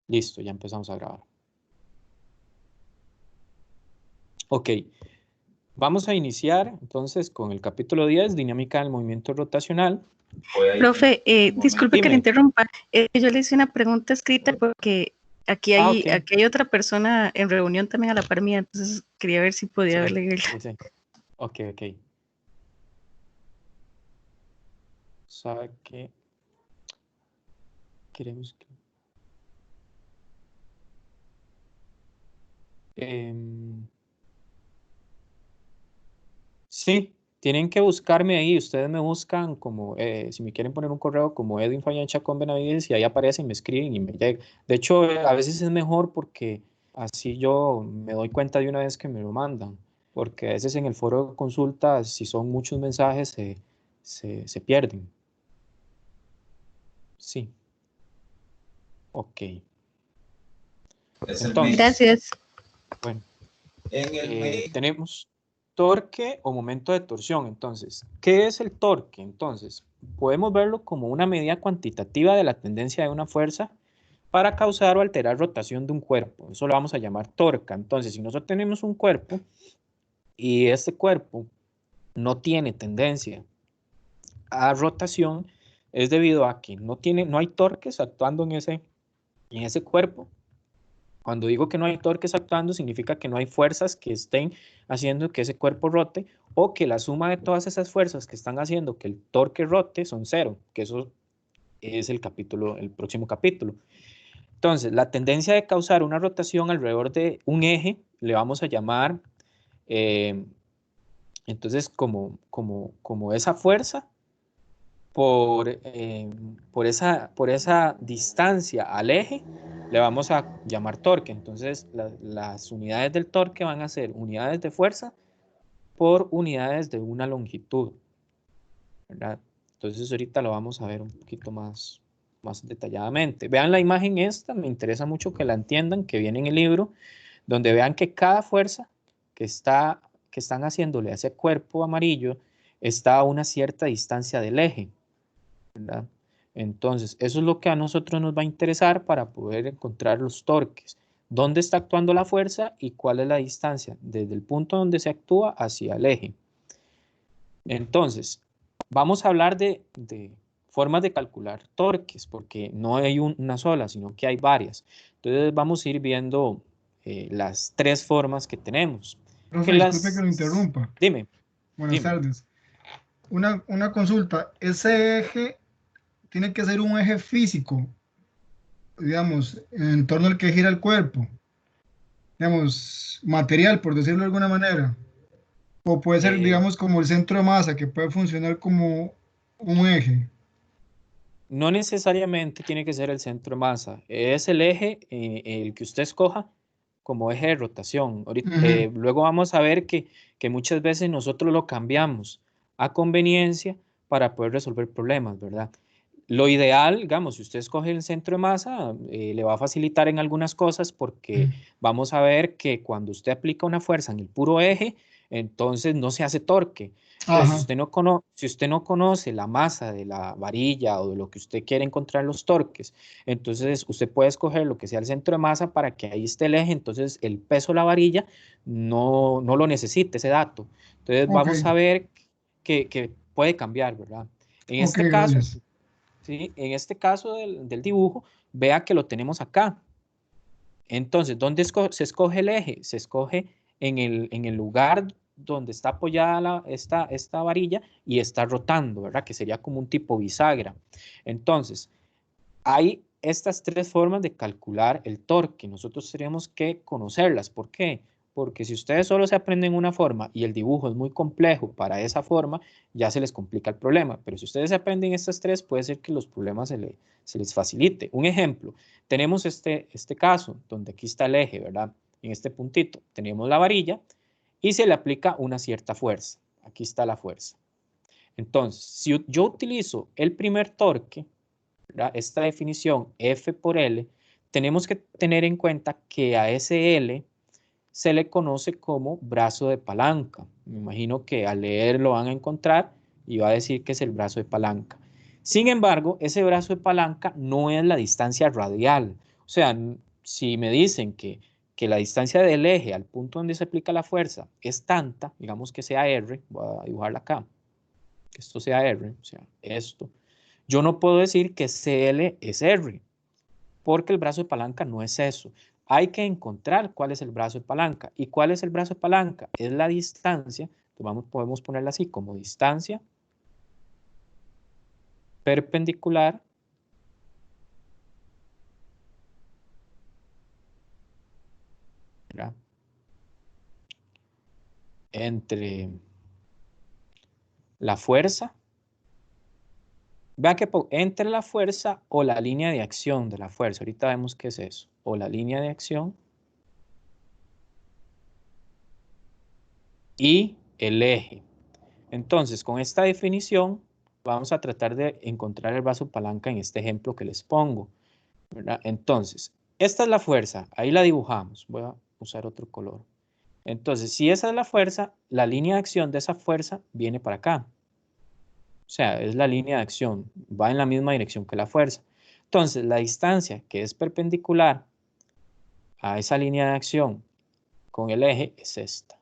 Listo, ya empezamos a grabar. Ok, vamos a iniciar entonces con el capítulo 10, dinámica del movimiento rotacional. Profe, disculpe que le Dime. interrumpa. Yo le hice una pregunta escrita porque Ok. aquí hay otra persona en reunión también a la par mía, entonces quería ver si podía Sí, verle. sí, sí. Ok, ok. ¿Sabe qué? Queremos que... sí, tienen que buscarme ahí. Ustedes me buscan como, si me quieren poner un correo como Edwin Fañancha con Benavides y ahí aparecen, me escriben y me llega. De hecho, a veces es mejor porque así yo me doy cuenta de una vez que me lo mandan. Porque a veces en el foro de consultas, si son muchos mensajes, se pierden. Sí, ok. Entonces, Gracias. bueno. Tenemos torque o momento de torsión. Entonces, ¿qué es el torque? Entonces, podemos verlo como una medida cuantitativa de la tendencia de una fuerza para causar o alterar rotación de un cuerpo. Eso lo vamos a llamar torca. Entonces, si nosotros tenemos un cuerpo y este cuerpo no tiene tendencia a rotación, es debido a que no hay torques actuando en ese cuerpo. Cuando digo que no hay torques actuando, significa que no hay fuerzas que estén haciendo que ese cuerpo rote o que la suma de todas esas fuerzas que están haciendo que el torque rote son cero, que eso es el próximo capítulo. Entonces, la tendencia de causar una rotación alrededor de un eje le vamos a llamar, eh, entonces, como esa fuerza por esa distancia al eje, le vamos a llamar torque. Entonces, las unidades del torque van a ser unidades de fuerza por unidades de una longitud, ¿verdad? Entonces, ahorita lo vamos a ver un poquito más detalladamente. Vean la imagen esta, me interesa mucho que la entiendan, que viene en el libro, donde vean que cada fuerza que, que están haciéndole a ese cuerpo amarillo está a una cierta distancia del eje, ¿verdad? Entonces, eso es lo que a nosotros nos va a interesar para poder encontrar los torques. ¿Dónde está actuando la fuerza y cuál es la distancia desde el punto donde se actúa hacia el eje? Entonces, vamos a hablar de formas de calcular torques, porque no hay una sola, sino que hay varias. Entonces, vamos a ir viendo las tres formas que tenemos. Profe, disculpe que lo interrumpa. Dime, Buenas dime. tardes. Una consulta. Ese eje tiene que ser un eje físico, digamos, en torno al que gira el cuerpo, digamos, material, por decirlo de alguna manera. O puede ser, Eh, digamos, como el centro de masa, que puede funcionar como un eje. No necesariamente tiene que ser el centro de masa, es el eje el que usted escoja como eje de rotación. Ujú. Luego vamos a ver que muchas veces nosotros lo cambiamos a conveniencia para poder resolver problemas, ¿verdad? Lo ideal, digamos, si usted escoge el centro de masa, le va a facilitar en algunas cosas porque vamos a ver que cuando usted aplica una fuerza en el puro eje, entonces no se hace torque. Entonces, Ajá. si usted no conoce la masa de la varilla o de lo que usted quiere encontrar los torques, entonces usted puede escoger lo que sea el centro de masa para que ahí esté el eje, entonces el peso de la varilla no lo necesite ese dato. Entonces Ok, vamos a ver que puede cambiar, ¿verdad? En ok, este caso, gracias. ¿sí? En este caso del dibujo, vea que lo tenemos acá. Entonces, ¿dónde se escoge el eje? Se escoge en el lugar donde está apoyada esta varilla y está rotando, ¿verdad? Que sería como un tipo bisagra. Entonces, hay estas tres formas de calcular el torque. Nosotros tenemos que conocerlas. ¿Por qué? Porque si ustedes solo se aprenden una forma y el dibujo es muy complejo para esa forma, ya se les complica el problema. Pero si ustedes se aprenden estas tres, puede ser que los problemas se les facilite. Un ejemplo, tenemos este caso donde aquí está el eje, ¿verdad? En este puntito tenemos la varilla y se le aplica una cierta fuerza. Aquí está la fuerza. Entonces, si yo utilizo el primer torque, ¿verdad? Esta definición F por L, tenemos que tener en cuenta que a ese L se le conoce como brazo de palanca. Me imagino que al leer lo van a encontrar y va a decir que es el brazo de palanca. Sin embargo, ese brazo de palanca no es la distancia radial. O sea, si me dicen que la distancia del eje al punto donde se aplica la fuerza es tanta, digamos que sea R, voy a dibujarla acá, que esto sea R, o sea, esto, yo no puedo decir que CL es R, porque el brazo de palanca no es eso. Hay que encontrar cuál es el brazo de palanca. ¿Y cuál es el brazo de palanca? Es la distancia, podemos ponerla así como distancia perpendicular ¿verdad? Entre la fuerza, vean que entre la fuerza o la línea de acción de la fuerza, ahorita vemos qué es eso, o la línea de acción y el eje. Entonces, con esta definición, vamos a tratar de encontrar el brazo palanca en este ejemplo que les pongo, ¿verdad? Entonces, esta es la fuerza, ahí la dibujamos, voy a usar otro color. Entonces, si esa es la fuerza, la línea de acción de esa fuerza viene para acá. O sea, es la línea de acción, va en la misma dirección que la fuerza. Entonces, la distancia que es perpendicular a esa línea de acción con el eje es esta,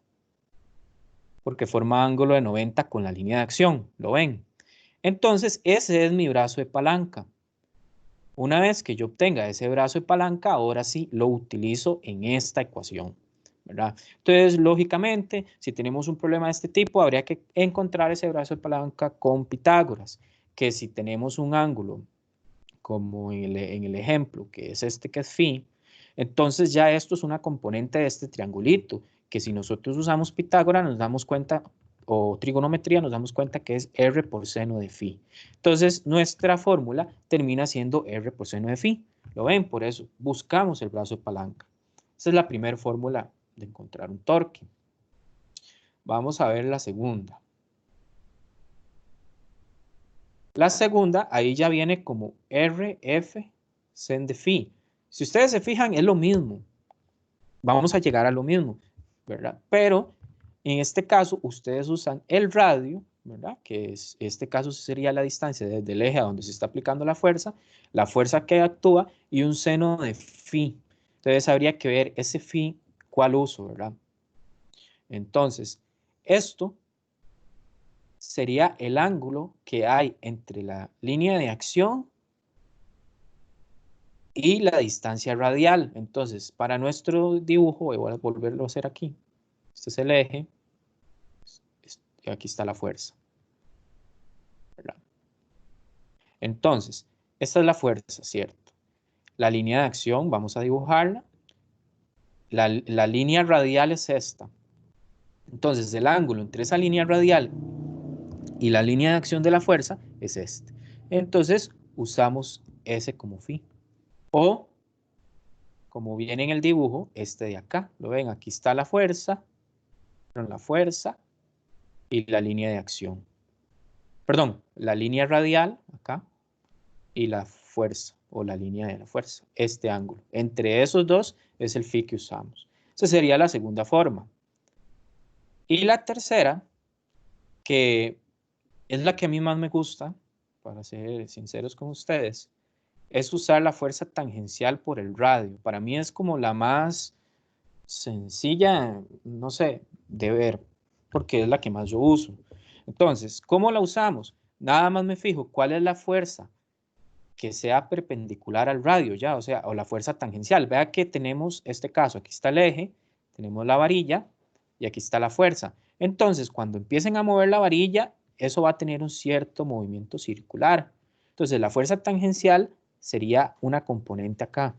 porque forma ángulo de 90 con la línea de acción, ¿lo ven? Entonces, ese es mi brazo de palanca. Una vez que yo obtenga ese brazo de palanca, ahora sí lo utilizo en esta ecuación, ¿verdad? Entonces, lógicamente, si tenemos un problema de este tipo, habría que encontrar ese brazo de palanca con Pitágoras, que si tenemos un ángulo, como en el ejemplo, que es este que es phi, entonces ya esto es una componente de este triangulito, que si nosotros usamos Pitágoras nos damos cuenta, o trigonometría, nos damos cuenta que es R por seno de phi. Entonces, nuestra fórmula termina siendo R por seno de phi. ¿Lo ven? Por eso buscamos el brazo de palanca. Esa es la primera fórmula de encontrar un torque. Vamos a ver la segunda. La segunda, ahí ya viene como RF sen de phi. Si ustedes se fijan, es lo mismo. Vamos a llegar a lo mismo, ¿verdad? Pero en este caso, ustedes usan el radio, ¿verdad? Que es, este caso sería la distancia desde el eje a donde se está aplicando la fuerza que actúa y un seno de phi. Entonces habría que ver ese phi, cuál uso, ¿verdad? Entonces, esto sería el ángulo que hay entre la línea de acción y la distancia radial. Entonces, para nuestro dibujo, voy a volverlo a hacer aquí. Este es el eje. Y aquí está la fuerza, ¿verdad? Entonces, esta es la fuerza, ¿cierto? La línea de acción, vamos a dibujarla. La línea radial es esta. Entonces, el ángulo entre esa línea radial y la línea de acción de la fuerza es este. Entonces, usamos ese como phi. O, como viene en el dibujo, este de acá. ¿Lo ven? Aquí está la fuerza y la línea de acción. Perdón, la línea radial acá y la fuerza o la línea de la fuerza, este ángulo. Entre esos dos es el phi que usamos. Esa sería la segunda forma. Y la tercera, que es la que a mí más me gusta, para ser sinceros con ustedes, es usar la fuerza tangencial por el radio. Para mí es como la más sencilla, no sé, de ver, porque es la que más yo uso. Entonces, ¿cómo la usamos? Nada más me fijo cuál es la fuerza que sea perpendicular al radio, ya, o sea, o la fuerza tangencial. Vea que tenemos este caso, aquí está el eje, tenemos la varilla y aquí está la fuerza. Entonces, cuando empiecen a mover la varilla, eso va a tener un cierto movimiento circular. Entonces, la fuerza tangencial sería una componente acá,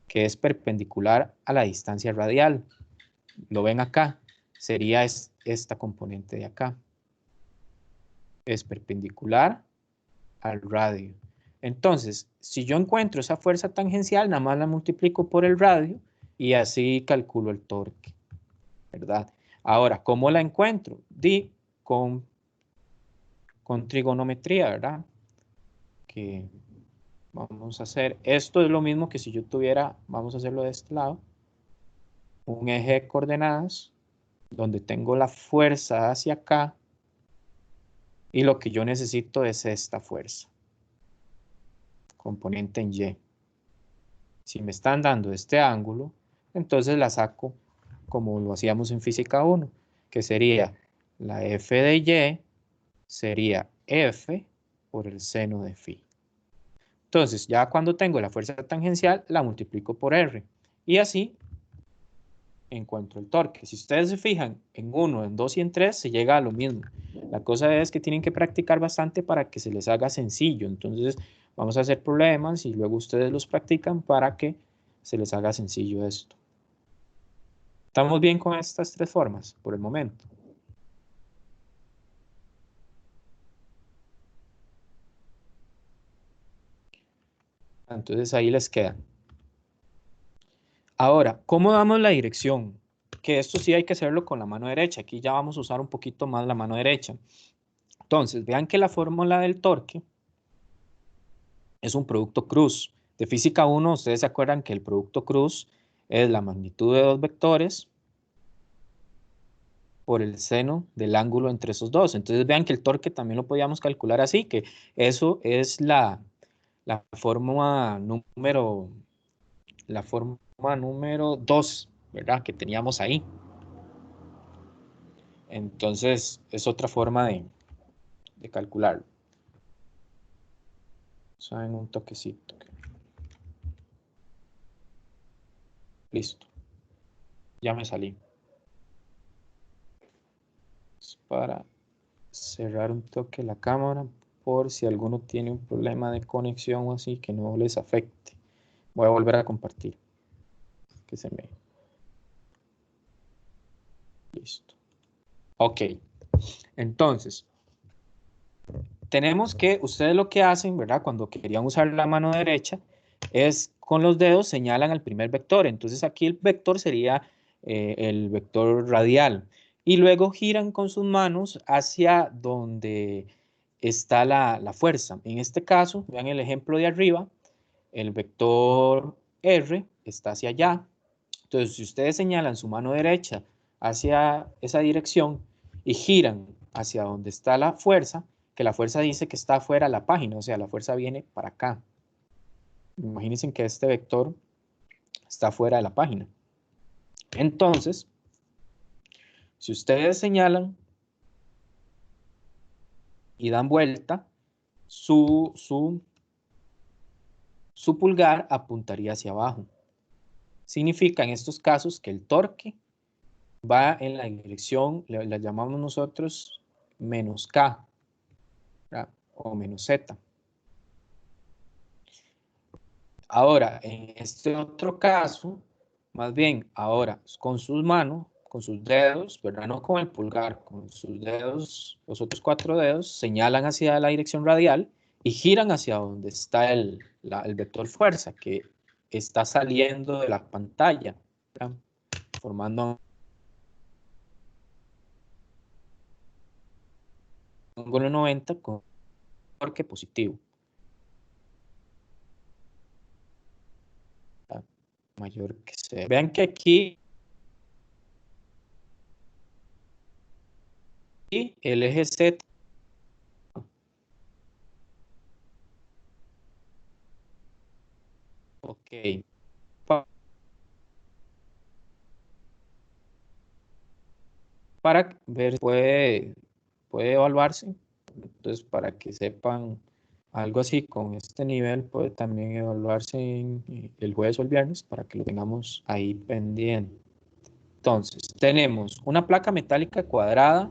que es perpendicular a la distancia radial. Lo ven acá, sería esta componente de acá. Es perpendicular al radio. Entonces, si yo encuentro esa fuerza tangencial, nada más la multiplico por el radio y así calculo el torque, ¿verdad? Ahora, ¿cómo la encuentro? Con trigonometría, ¿verdad? Que vamos a hacer, esto es lo mismo que si yo tuviera, vamos a hacerlo de este lado, un eje de coordenadas donde tengo la fuerza hacia acá y lo que yo necesito es esta fuerza, componente en Y. Si me están dando este ángulo, entonces la saco como lo hacíamos en física 1, que sería la f de y sería f por el seno de phi. Entonces, ya cuando tengo la fuerza tangencial, la multiplico por r. Y así encuentro el torque. Si ustedes se fijan en 1, en 2 y en 3, se llega a lo mismo. La cosa es que tienen que practicar bastante para que se les haga sencillo. Entonces, vamos a hacer problemas y luego ustedes los practican para que se les haga sencillo esto. ¿Estamos bien con estas tres formas por el momento? Entonces, ahí les queda. Ahora, ¿cómo damos la dirección? Que esto sí hay que hacerlo con la mano derecha. Aquí ya vamos a usar un poquito más la mano derecha. Entonces, vean que la fórmula del torque es un producto cruz. De física 1, ustedes se acuerdan que el producto cruz es la magnitud de dos vectores por el seno del ángulo entre esos dos. Entonces, vean que el torque también lo podíamos calcular así, que eso es la fórmula número 2, ¿verdad? Que teníamos ahí. Entonces, es otra forma de calcularlo. Saben, un toquecito. Listo. Ya me salí. Es para cerrar un toque la cámara por si alguno tiene un problema de conexión o así que no les afecte. Voy a volver a compartir. Que se me... Listo. Ok. Entonces, tenemos que, ustedes lo que hacen, ¿verdad? Cuando querían usar la mano derecha, es con los dedos señalan al primer vector. Entonces aquí el vector sería el vector radial. Y luego giran con sus manos hacia donde está la fuerza. En este caso, vean el ejemplo de arriba, el vector R está hacia allá. Entonces, si ustedes señalan su mano derecha hacia esa dirección y giran hacia donde está la fuerza, que la fuerza dice que está fuera de la página, o sea, la fuerza viene para acá. Imagínense que este vector está fuera de la página. Entonces, si ustedes señalan y dan vuelta, su pulgar apuntaría hacia abajo. Significa en estos casos que el torque va en la dirección, la llamamos nosotros menos K, ¿verdad? O menos Z. Ahora, en este otro caso, más bien, ahora con sus manos, con sus dedos, ¿verdad? No con el pulgar, con sus dedos, los otros 4 dedos, señalan hacia la dirección radial y giran hacia donde está el vector fuerza, que está saliendo de la pantalla, ¿verdad? Formando un ángulo 90 con torque positivo. Mayor que C. Vean que aquí el eje Z ok. Para ver, puede evaluarse. Entonces, para que sepan algo así con este nivel, puede también evaluarse el jueves o el viernes para que lo tengamos ahí pendiente. Entonces, tenemos una placa metálica cuadrada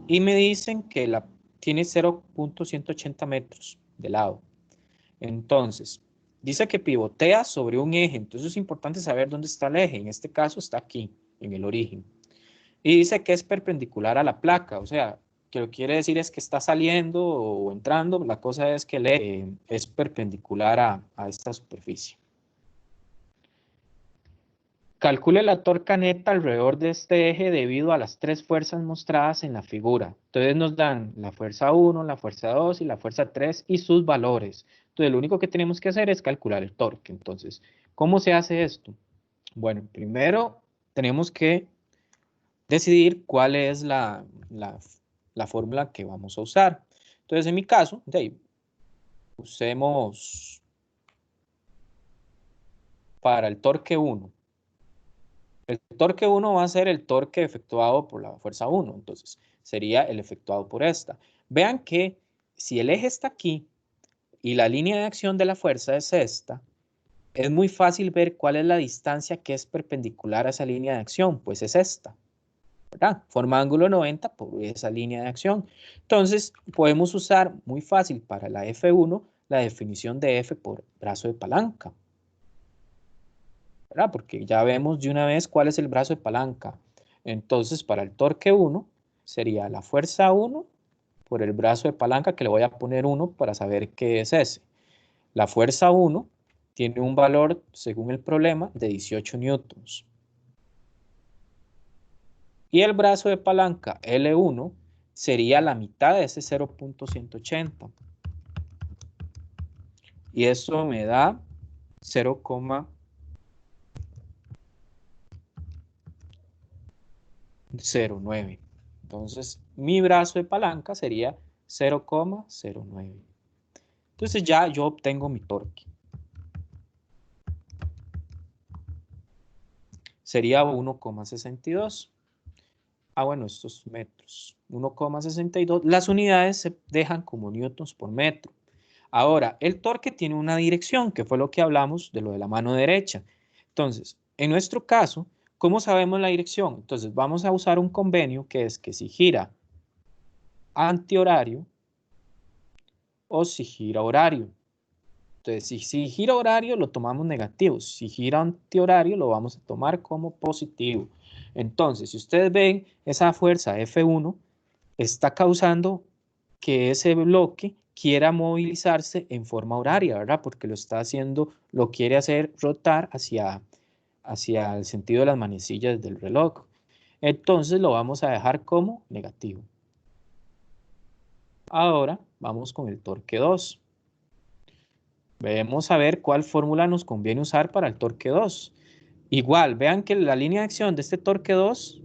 y me dicen que tiene 0.180 metros de lado. Entonces, dice que pivotea sobre un eje. Entonces, es importante saber dónde está el eje. En este caso, está aquí, en el origen. Y dice que es perpendicular a la placa, o sea, que lo que quiere decir es que está saliendo o entrando, la cosa es que es perpendicular a esta superficie. Calcule la torca neta alrededor de este eje debido a las tres fuerzas mostradas en la figura. Entonces nos dan la fuerza 1, la fuerza 2 y la fuerza 3 y sus valores. Entonces lo único que tenemos que hacer es calcular el torque. Entonces, ¿cómo se hace esto? Bueno, primero tenemos que decidir cuál es la fórmula que vamos a usar. Entonces, en mi caso, usemos para el torque 1. El torque 1 va a ser el torque efectuado por la fuerza 1, entonces sería el efectuado por esta. Vean que si el eje está aquí y la línea de acción de la fuerza es esta, es muy fácil ver cuál es la distancia que es perpendicular a esa línea de acción, pues es esta, ¿verdad? Forma ángulo 90 por esa línea de acción. Entonces, podemos usar muy fácil para la F1 la definición de F por brazo de palanca, ¿verdad? Porque ya vemos de una vez cuál es el brazo de palanca. Entonces, para el torque 1 sería la fuerza 1 por el brazo de palanca, que le voy a poner 1 para saber qué es ese. La fuerza 1 tiene un valor, según el problema, de 18 newtons. Y el brazo de palanca L1 sería la mitad de ese 0.180. Y eso me da 0,09. Entonces, mi brazo de palanca sería 0,09. Entonces ya yo obtengo mi torque. Sería 1,62. Bueno, estos metros. 1,62. Las unidades se dejan como newtons por metro. Ahora, el torque tiene una dirección, que fue lo que hablamos de lo de la mano derecha. Entonces, en nuestro caso, ¿cómo sabemos la dirección? Entonces, vamos a usar un convenio que es que si gira antihorario o si gira horario. Entonces, si gira horario lo tomamos negativo, si gira antihorario lo vamos a tomar como positivo. Entonces, si ustedes ven, esa fuerza F1 está causando que ese bloque quiera movilizarse en forma horaria, ¿verdad? Porque lo está haciendo, lo quiere hacer rotar hacia el sentido de las manecillas del reloj. Entonces lo vamos a dejar como negativo. Ahora vamos con el torque 2. Vamos a ver cuál fórmula nos conviene usar para el torque 2. Igual, vean que la línea de acción de este torque 2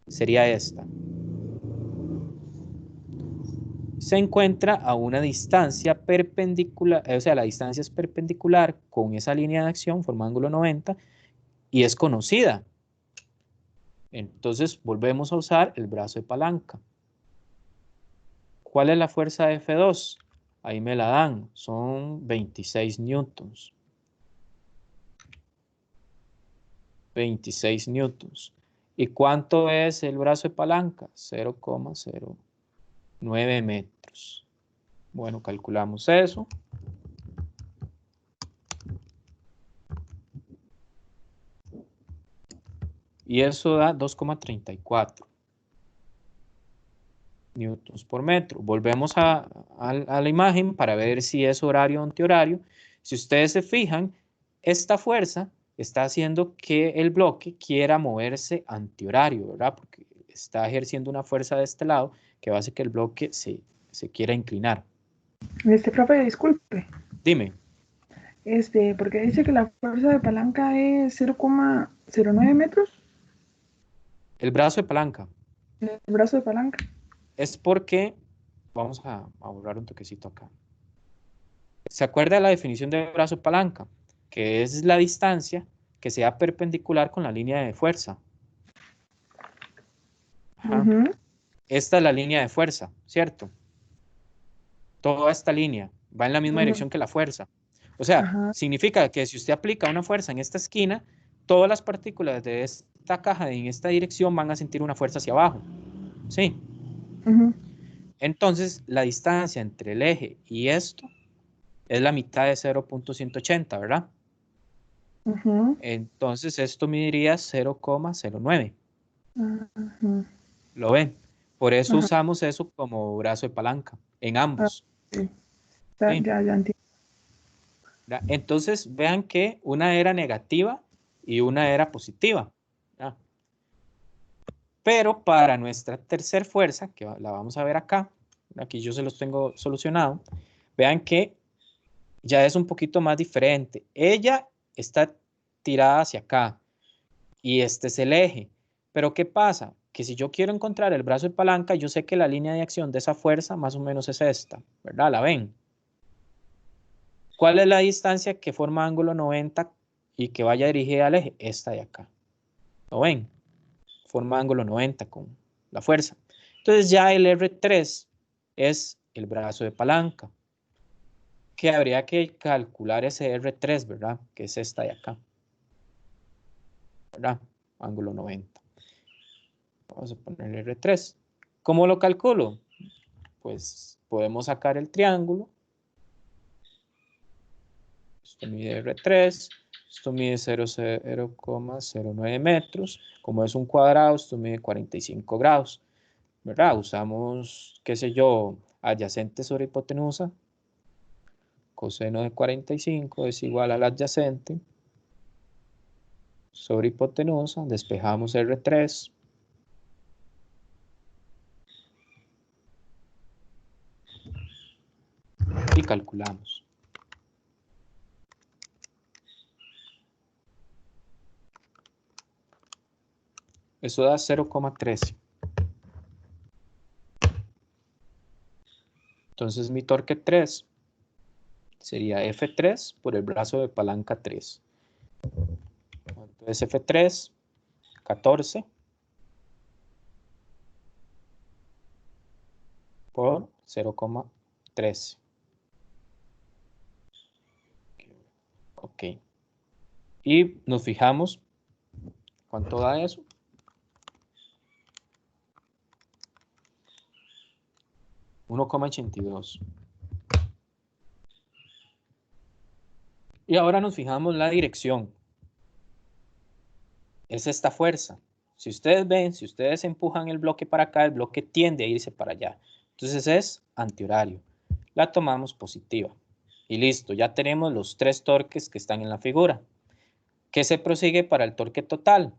sería esta. Se encuentra a una distancia perpendicular, o sea, la distancia es perpendicular con esa línea de acción, forma ángulo 90, y es conocida. Entonces, volvemos a usar el brazo de palanca. ¿Cuál es la fuerza de F2? Ahí me la dan, son 26 newtons. 26 newtons. ¿Y cuánto es el brazo de palanca? 0,09 metros. Bueno, calculamos eso. Y eso da 2,34 newtons por metro. Volvemos a la imagen para ver si es horario o antihorario. Si ustedes se fijan, esta fuerza está haciendo que el bloque quiera moverse antihorario, ¿verdad? Porque está ejerciendo una fuerza de este lado que va a hacer que el bloque se quiera inclinar. Profe, disculpe. Dime. Porque dice que la fuerza de palanca es 0,09 metros. El brazo de palanca. El brazo de palanca. Es porque, vamos a borrar un toquecito acá. ¿Se acuerda de la definición de brazo de palanca? Que es la distancia que sea perpendicular con la línea de fuerza. Esta es la línea de fuerza, ¿cierto? Toda esta línea va en la misma dirección que la fuerza. O sea, significa que si usted aplica una fuerza en esta esquina, todas las partículas de esta caja en esta dirección van a sentir una fuerza hacia abajo. ¿Sí? Entonces, la distancia entre el eje y esto es la mitad de 0.180, ¿verdad? Entonces, esto mediría 0,09. ¿Lo ven? Por eso usamos eso como brazo de palanca, en ambos. Sí. Ya entiendo. Entonces, vean que una era negativa y una era positiva. ¿Ya? Pero para nuestra tercera fuerza, que la vamos a ver acá, aquí yo se los tengo solucionado, vean que ya es un poquito más diferente. Ella está tirada hacia acá y este es el eje. Pero ¿qué pasa? Que si yo quiero encontrar el brazo de palanca, yo sé que la línea de acción de esa fuerza más o menos es esta, ¿verdad? ¿La ven? ¿Cuál es la distancia que forma ángulo 90 y que vaya dirigida al eje, esta de acá. ¿Lo ven? Forma ángulo 90 con la fuerza. Entonces ya el R3 es el brazo de palanca, que habría que calcular ese R3, ¿verdad? Que es esta de acá, ¿verdad? Ángulo 90. Vamos a poner R3. ¿Cómo lo calculo? Pues podemos sacar el triángulo. Esto mide R3, esto mide 0,09 metros. Como es un cuadrado, esto mide 45 grados, ¿verdad? Usamos, qué sé yo, adyacente sobre hipotenusa. Coseno de 45 es igual al adyacente sobre hipotenusa. Despejamos R3. Y calculamos. Eso da 0,13. Entonces mi torque 3 sería F3 por el brazo de palanca 3. Entonces F3, 14 por 0,13. Ok. Y nos fijamos, ¿cuánto da eso? $1,82. Y ahora nos fijamos la dirección. Es esta fuerza. Si ustedes ven, si ustedes empujan el bloque para acá, el bloque tiende a irse para allá. Entonces es antihorario. La tomamos positiva. Y listo, ya tenemos los 3 torques que están en la figura. ¿Qué se prosigue para el torque total?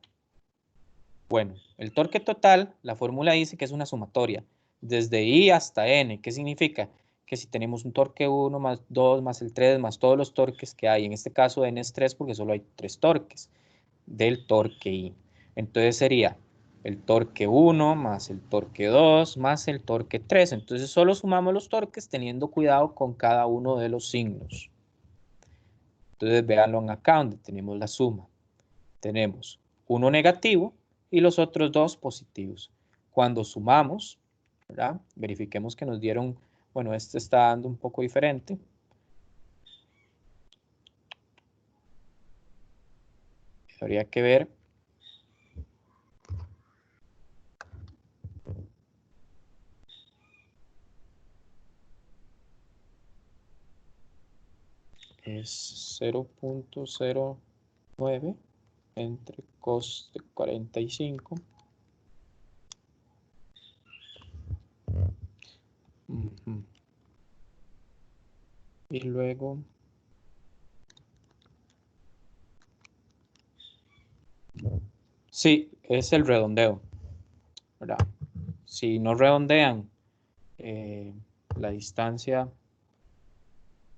Bueno, el torque total, la fórmula dice que es una sumatoria, desde I hasta N. ¿Qué significa? Que si tenemos un torque 1 más 2 más el 3 más todos los torques que hay, en este caso N es 3 porque solo hay 3 torques del torque I. Entonces sería el torque 1 más el torque 2 más el torque 3. Entonces solo sumamos los torques teniendo cuidado con cada uno de los signos. Entonces véanlo acá donde tenemos la suma. Tenemos uno negativo y los otros 2 positivos. Cuando sumamos, ¿verdad? Verifiquemos que nos dieron, bueno, este está dando un poco diferente. Habría que ver. Es 0,09 entre cos de 45. Y luego sí, es el redondeo, ¿verdad? Si no redondean la distancia,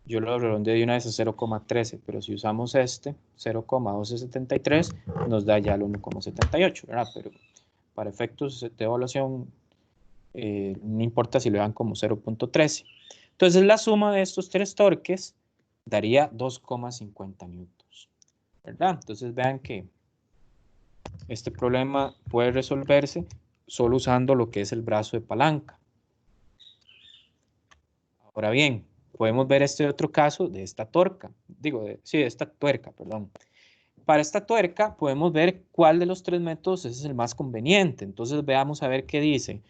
yo lo redondeo de una vez a 0,13, pero si usamos este, 0,1273, nos da ya el 1,78, ¿verdad? Pero para efectos de evaluación, no importa si lo dan como 0,13. Entonces la suma de estos 3 torques daría 2,50 newtons, ¿verdad? Entonces vean que este problema puede resolverse solo usando lo que es el brazo de palanca. Ahora bien, podemos ver este otro caso de esta tuerca. De esta tuerca, perdón. Para esta tuerca podemos ver cuál de los 3 métodos es el más conveniente. Entonces veamos a ver qué dice.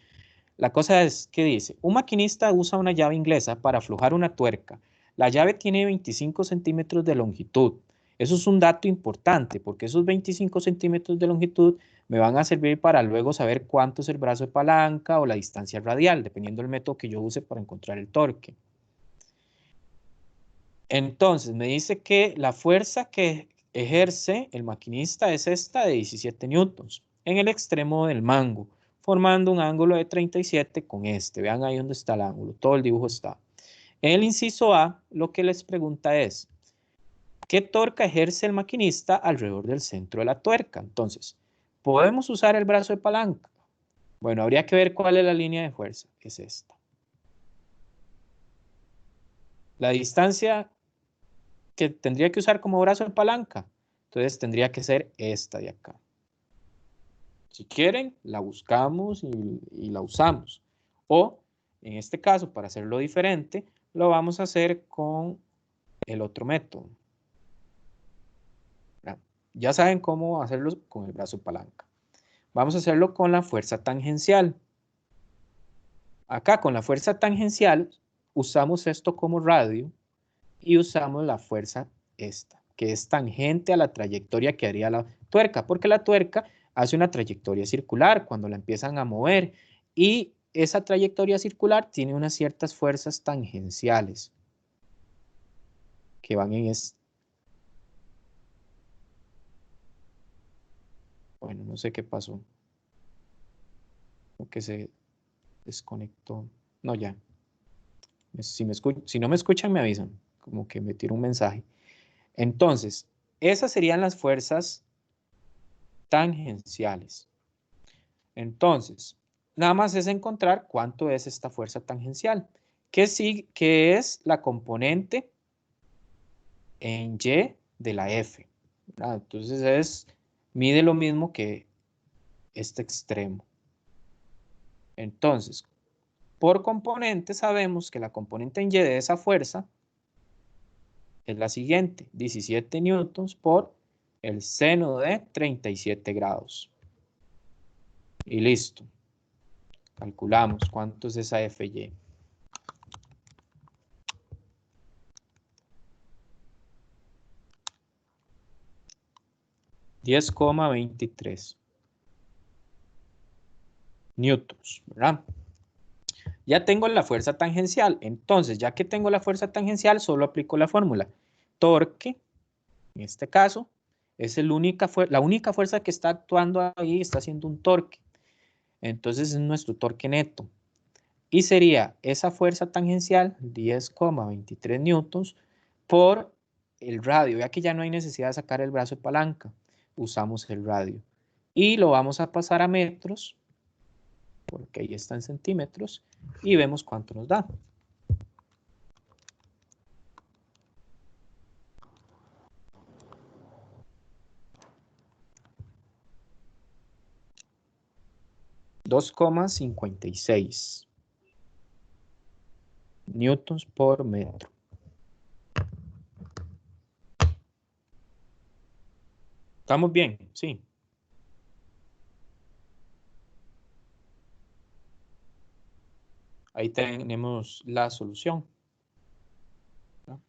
La cosa es que dice, un maquinista usa una llave inglesa para aflojar una tuerca. La llave tiene 25 centímetros de longitud. Eso es un dato importante porque esos 25 centímetros de longitud me van a servir para luego saber cuánto es el brazo de palanca o la distancia radial, dependiendo del método que yo use para encontrar el torque. Entonces me dice que la fuerza que ejerce el maquinista es esta de 17 newtons en el extremo del mango, formando un ángulo de 37 con este. Vean ahí donde está el ángulo, todo el dibujo está. En el inciso A, lo que les pregunta es, ¿qué torque ejerce el maquinista alrededor del centro de la tuerca? Entonces, ¿podemos usar el brazo de palanca? Bueno, habría que ver cuál es la línea de fuerza, es esta. La distancia que tendría que usar como brazo de palanca, Entonces tendría que ser esta de acá. Si quieren, la buscamos y la usamos. O, en este caso, para hacerlo diferente, lo vamos a hacer con el otro método. Ya saben cómo hacerlo con el brazo palanca. Vamos a hacerlo con la fuerza tangencial. Acá con la fuerza tangencial usamos esto como radio y usamos la fuerza esta, que es tangente a la trayectoria que haría la tuerca, porque la tuerca hace una trayectoria circular cuando la empiezan a mover y esa trayectoria circular tiene unas ciertas fuerzas tangenciales que van en este. Bueno, no sé qué pasó. Porque se desconectó. No, ya. Si no me escuchan, me avisan. Como que me tiro un mensaje. Entonces, esas serían las fuerzas tangenciales. Entonces, nada más es encontrar cuánto es esta fuerza tangencial, que es la componente en Y de la F. Entonces, mide lo mismo que este extremo. Entonces, por componente sabemos que la componente en Y de esa fuerza es la siguiente, 17 newtons por el seno de 37 grados. Y listo. Calculamos cuánto es esa FY. $10,23 newtons, ¿verdad? Ya tengo la fuerza tangencial. Entonces, ya que tengo la fuerza tangencial, solo aplico la fórmula. Torque, en este caso, es la única fuerza que está actuando ahí, está haciendo un torque. Entonces, es nuestro torque neto. Y sería esa fuerza tangencial, 10,23 newtons, por el radio. Ya que ya no hay necesidad de sacar el brazo de palanca, usamos el radio. Y lo vamos a pasar a metros, porque ahí está en centímetros, y vemos cuánto nos da. $2,56 newtons por metro. ¿Estamos bien? Sí. Ahí tenemos la solución. ¿No?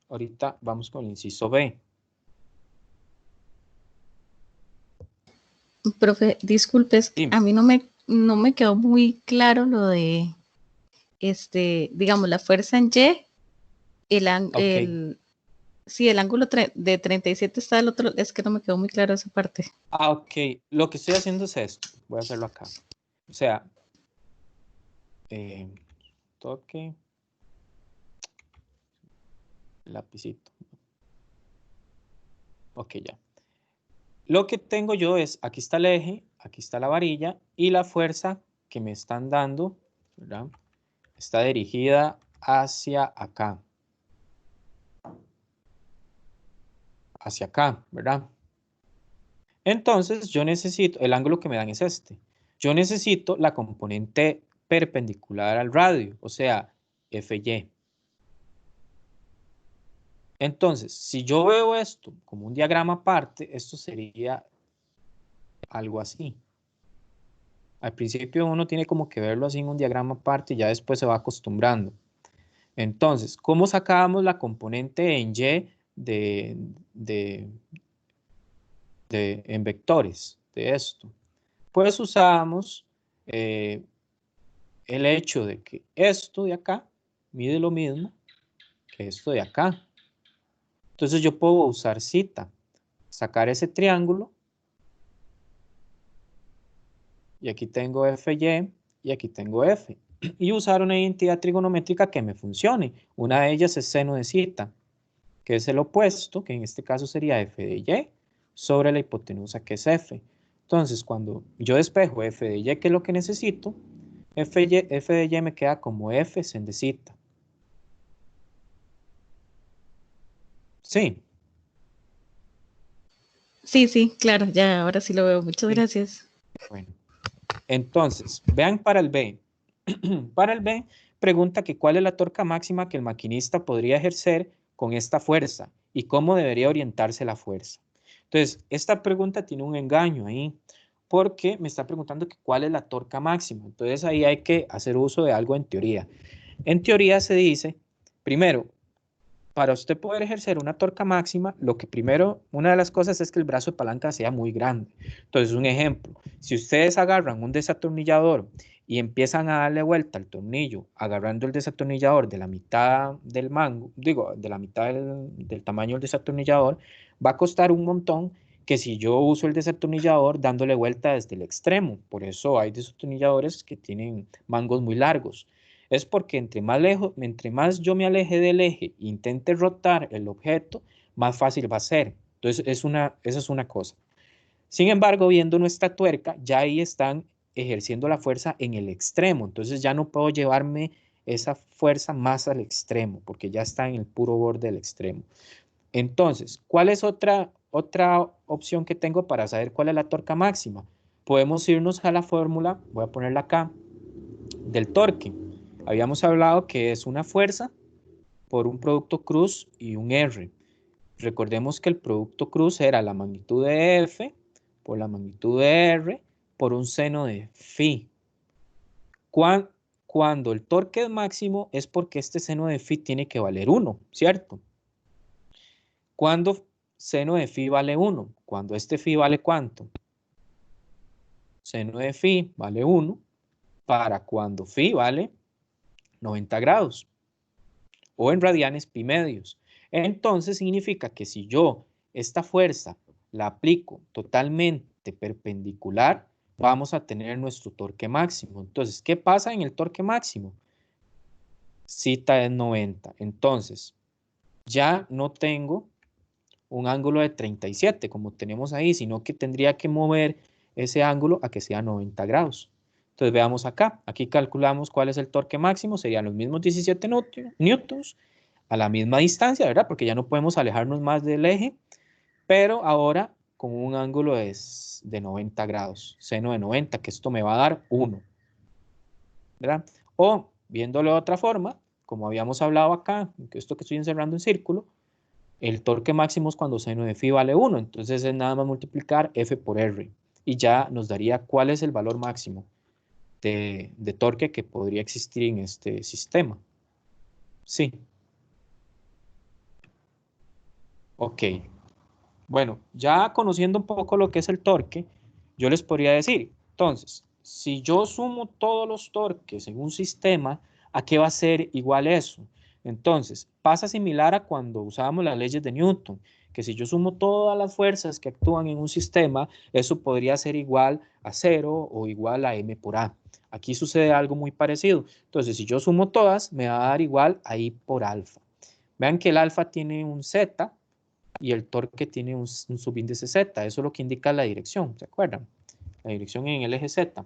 Ahorita vamos con el inciso B. Profe, disculpes, Dime. a mí no me quedó muy claro lo de, digamos, la fuerza en Y, sí, el ángulo de 37 está del otro, es que no me quedó muy claro esa parte. Ok. Lo que estoy haciendo es esto. Voy a hacerlo acá. O sea, toque, lapicito. Ok, ya. Lo que tengo yo es, aquí está el eje, aquí está la varilla y la fuerza que me están dando, ¿verdad? Está dirigida hacia acá. Hacia acá, ¿verdad? Entonces yo necesito, el ángulo que me dan es este. Yo necesito la componente perpendicular al radio, o sea, FY. Entonces, si yo veo esto como un diagrama aparte, esto sería algo así. Al principio uno tiene como que verlo así en un diagrama aparte y ya después se va acostumbrando. Entonces, ¿cómo sacábamos la componente en Y en vectores de esto? Pues usamos el hecho de que esto de acá mide lo mismo que esto de acá. Entonces yo puedo usar cita, sacar ese triángulo, y aquí tengo FY, y aquí tengo F, y usar una identidad trigonométrica que me funcione. Una de ellas es seno de cita, que es el opuesto, que en este caso sería F de Y, sobre la hipotenusa, que es F. Entonces, cuando yo despejo F de Y, que es lo que necesito, F de Y me queda como F sen de cita. Sí, Sí, sí, claro, ya ahora sí lo veo. Muchas Sí. gracias. Bueno, entonces, vean para el B. Para el B, pregunta que cuál es la torca máxima que el maquinista podría ejercer con esta fuerza y cómo debería orientarse la fuerza. Entonces, esta pregunta tiene un engaño ahí, porque me está preguntando que cuál es la torca máxima. Entonces, ahí hay que hacer uso de algo en teoría. En teoría se dice, primero, para usted poder ejercer una torca máxima, lo que primero, una de las cosas es que el brazo de palanca sea muy grande. Entonces, un ejemplo, si ustedes agarran un desatornillador y empiezan a darle vuelta al tornillo, agarrando el desatornillador de la mitad del mango, digo, de la mitad del tamaño del desatornillador, va a costar un montón que si yo uso el desatornillador dándole vuelta desde el extremo. Por eso hay desatornilladores que tienen mangos muy largos. Es porque entre más yo me aleje del eje e intente rotar el objeto, más fácil va a ser. Entonces, esa es una cosa. Sin embargo, viendo nuestra tuerca, ya ahí están ejerciendo la fuerza en el extremo. Entonces, ya no puedo llevarme esa fuerza más al extremo, porque ya está en el puro borde del extremo. Entonces, ¿cuál es otra opción que tengo para saber cuál es la torca máxima? Podemos irnos a la fórmula, voy a ponerla acá, del torque. Habíamos hablado que es una fuerza por un producto cruz y un R. Recordemos que el producto cruz era la magnitud de F por la magnitud de R por un seno de phi. Cuando el torque es máximo es porque este seno de phi tiene que valer 1, ¿cierto? Cuando seno de phi vale 1, cuando este phi vale ¿cuánto? Seno de phi vale 1 para cuando phi vale 90 grados. O en radianes pi medios. Entonces significa que si yo esta fuerza la aplico totalmente perpendicular, vamos a tener nuestro torque máximo. Entonces, ¿qué pasa en el torque máximo? Cita es 90. Entonces, ya no tengo un ángulo de 37 como tenemos ahí, sino que tendría que mover ese ángulo a que sea 90 grados. Entonces veamos acá, aquí calculamos cuál es el torque máximo, serían los mismos 17 newtons a la misma distancia, ¿verdad? Porque ya no podemos alejarnos más del eje, pero ahora con un ángulo de 90 grados, seno de 90, que esto me va a dar 1, ¿verdad? O, viéndolo de otra forma, como habíamos hablado acá, que esto que estoy encerrando en círculo, el torque máximo es cuando seno de phi vale 1, entonces es nada más multiplicar F por R, y ya nos daría cuál es el valor máximo de torque que podría existir en este sistema. Sí. Ok. Bueno, ya conociendo un poco lo que es el torque, yo les podría decir, entonces, si yo sumo todos los torques en un sistema, ¿a qué va a ser igual eso? Entonces, pasa similar a cuando usábamos las leyes de Newton, que si yo sumo todas las fuerzas que actúan en un sistema, eso podría ser igual a 0 o igual a m por a. Aquí sucede algo muy parecido. Entonces, si yo sumo todas, me va a dar igual a I por alfa. Vean que el alfa tiene un Z, y el torque tiene un subíndice Z. Eso es lo que indica la dirección, ¿se acuerdan? La dirección en el eje Z.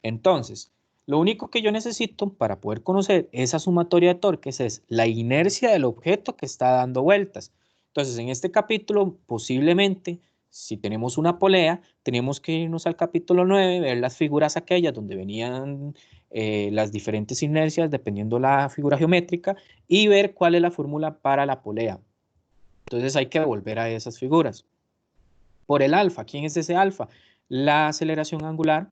Entonces, lo único que yo necesito para poder conocer esa sumatoria de torques es la inercia del objeto que está dando vueltas. Entonces, en este capítulo, posiblemente, si tenemos una polea, tenemos que irnos al capítulo 9, ver las figuras aquellas donde venían las diferentes inercias dependiendo la figura geométrica y ver cuál es la fórmula para la polea. Entonces hay que volver a esas figuras. Por el alfa, ¿quién es ese alfa? La aceleración angular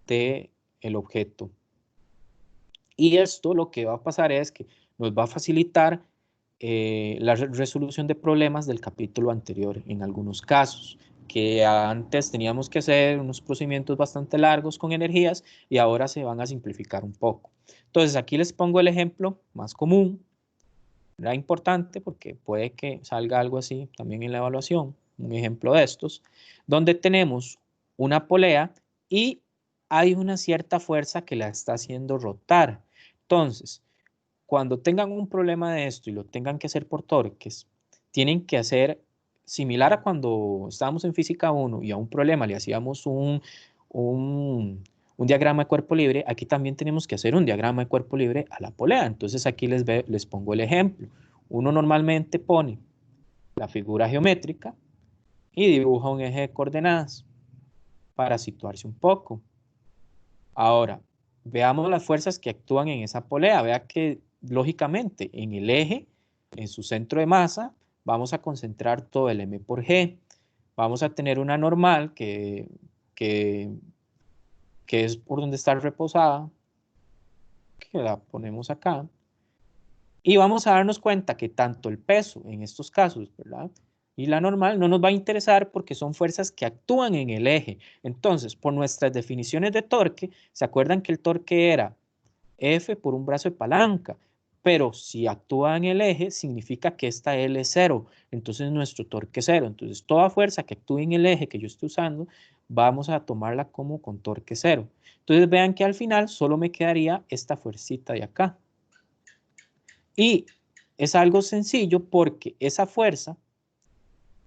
del objeto. Y esto lo que va a pasar es que nos va a facilitar la resolución de problemas del capítulo anterior en algunos casos, que antes teníamos que hacer unos procedimientos bastante largos con energías y ahora se van a simplificar un poco. Entonces aquí les pongo el ejemplo más común. Era importante porque puede que salga algo así también en la evaluación, un ejemplo de estos, donde tenemos una polea y hay una cierta fuerza que la está haciendo rotar. Entonces, cuando tengan un problema de esto y lo tengan que hacer por torques, tienen que hacer similar a cuando estábamos en física 1 y a un problema le hacíamos un diagrama de cuerpo libre, aquí también tenemos que hacer un diagrama de cuerpo libre a la polea. Entonces aquí les pongo el ejemplo. Uno normalmente pone la figura geométrica y dibuja un eje de coordenadas para situarse un poco. Ahora, veamos las fuerzas que actúan en esa polea. Vea que, lógicamente, en el eje, en su centro de masa, vamos a concentrar todo el m por g. Vamos a tener una normal que es por donde está reposada, que la ponemos acá. Y vamos a darnos cuenta que tanto el peso, en estos casos, ¿verdad?, y la normal no nos va a interesar porque son fuerzas que actúan en el eje. Entonces, por nuestras definiciones de torque, ¿se acuerdan que el torque era F por un brazo de palanca? Pero si actúa en el eje, significa que esta L es cero. Entonces, nuestro torque es cero. Entonces, toda fuerza que actúe en el eje que yo estoy usando, vamos a tomarla como con torque cero. Entonces, vean que al final solo me quedaría esta fuercita de acá. Y es algo sencillo porque esa fuerza,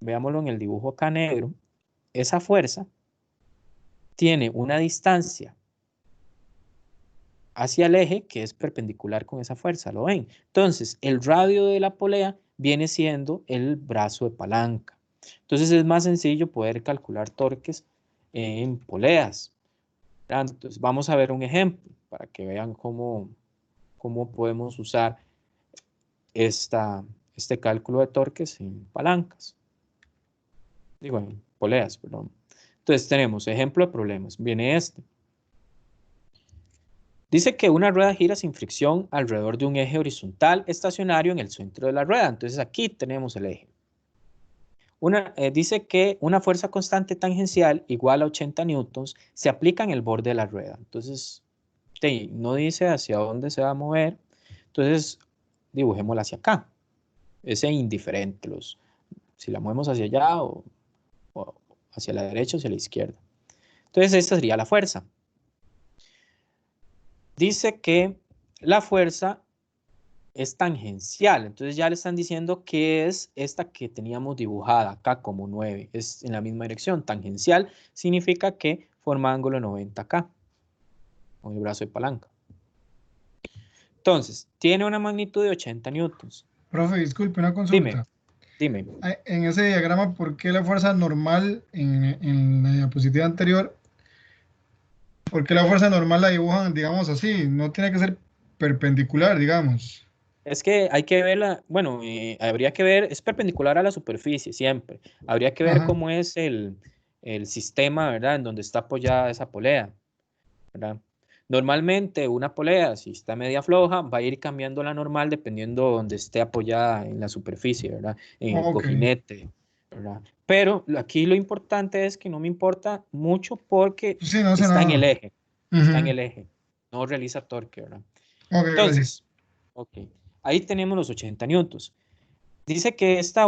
veámoslo en el dibujo acá negro, esa fuerza tiene una distancia hacia el eje que es perpendicular con esa fuerza, ¿lo ven? Entonces, el radio de la polea viene siendo el brazo de palanca. Entonces, es más sencillo poder calcular torques en poleas. Entonces, vamos a ver un ejemplo para que vean cómo podemos usar este cálculo de torques en palancas. Digo, en poleas, perdón. Entonces tenemos ejemplo de problemas. Viene este. Dice que una rueda gira sin fricción alrededor de un eje horizontal estacionario en el centro de la rueda. Entonces aquí tenemos el eje. Dice que una fuerza constante tangencial igual a 80 newtons se aplica en el borde de la rueda. Entonces, no dice hacia dónde se va a mover. Entonces, dibujémosla hacia acá. Es indiferente si la movemos hacia allá o hacia la derecha o hacia la izquierda. Entonces, esta sería la fuerza. Dice que la fuerza es tangencial. Entonces, ya le están diciendo que es esta que teníamos dibujada acá como 9. Es en la misma dirección. Tangencial significa que forma ángulo 90 acá, con el brazo de palanca. Entonces, tiene una magnitud de 80 newtons. Profe, disculpe, una consulta. Dime. En ese diagrama, ¿por qué la fuerza normal en la diapositiva anterior? ¿Por qué la fuerza normal la dibujan, digamos así? No tiene que ser perpendicular, digamos. Es que hay que verla, bueno, habría que ver, es perpendicular a la superficie siempre. Habría que ver Ajá. cómo es el sistema, ¿verdad?, en donde está apoyada esa polea, ¿verdad? Normalmente una polea, si está media floja, va a ir cambiando la normal dependiendo de donde esté apoyada en la superficie, ¿verdad? En el Ok. cojinete, ¿verdad? Pero aquí lo importante es que no me importa mucho porque Sí, no sé está en el nada. eje, está en Ujú. el eje, no realiza torque, ¿verdad? Ok, gracias. Entonces, ok, ahí tenemos los 80 newtons. Dice que esta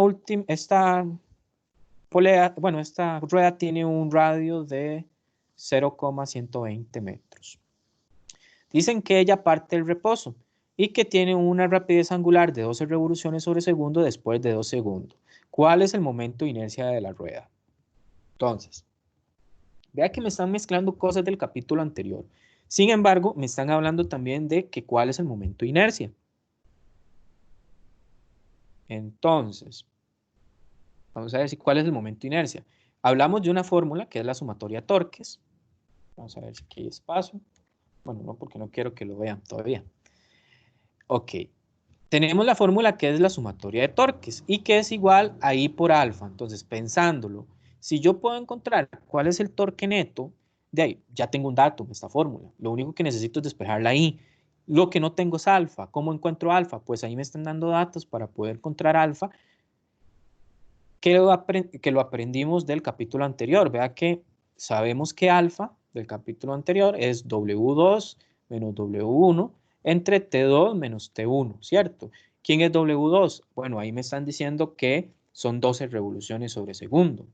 polea, bueno, esta rueda tiene un radio de 0,120 metros. Dicen que ella parte del reposo y que tiene una rapidez angular de 12 revoluciones sobre segundo después de 2 segundos. ¿Cuál es el momento de inercia de la rueda? Entonces, vea que me están mezclando cosas del capítulo anterior. Sin embargo, me están hablando también de que cuál es el momento de inercia. Entonces, vamos a ver cuál es el momento de inercia. Hablamos de una fórmula que es la sumatoria de torques. Vamos a ver si aquí hay espacio. Bueno, no, porque no quiero que lo vean todavía. Ok. Tenemos la fórmula que es la sumatoria de torques y que es igual a I por alfa. Entonces, pensándolo, si yo puedo encontrar cuál es el torque neto, de ahí ya tengo un dato en esta fórmula. Lo único que necesito es despejar la I. Lo que no tengo es alfa. ¿Cómo encuentro alfa? Pues ahí me están dando datos para poder encontrar alfa, que lo aprendimos del capítulo anterior. Vea que sabemos que alfa del capítulo anterior es W2 menos W1 entre T2 menos T1, ¿cierto? ¿Quién es W2? Bueno, ahí me están diciendo que son 12 revoluciones sobre segundo.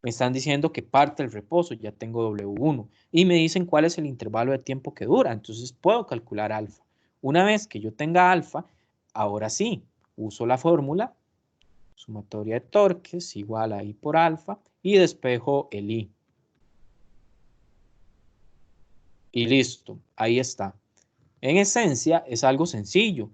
Me están diciendo que parte el reposo, ya tengo W1. Y me dicen cuál es el intervalo de tiempo que dura. Entonces puedo calcular alfa. Una vez que yo tenga alfa, ahora sí, uso la fórmula sumatoria de torques igual a I por alfa y despejo el I. Y listo, ahí está. En esencia es algo sencillo.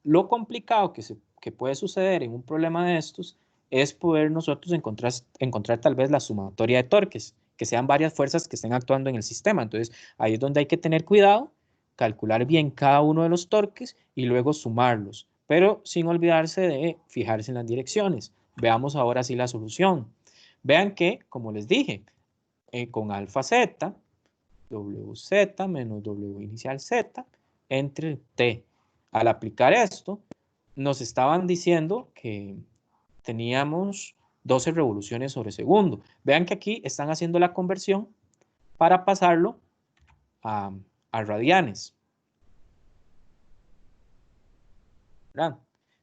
Lo complicado que puede suceder en un problema de estos es poder nosotros encontrar tal vez la sumatoria de torques, que sean varias fuerzas que estén actuando en el sistema. Entonces, ahí es donde hay que tener cuidado, calcular bien cada uno de los torques y luego sumarlos, pero sin olvidarse de fijarse en las direcciones. Veamos ahora sí la solución. Vean que, como les dije, con alfa z, wz menos w inicial z, entre t. Al aplicar esto, nos estaban diciendo que teníamos 12 revoluciones sobre segundo. Vean que aquí están haciendo la conversión para pasarlo a radianes. ¿Verdad?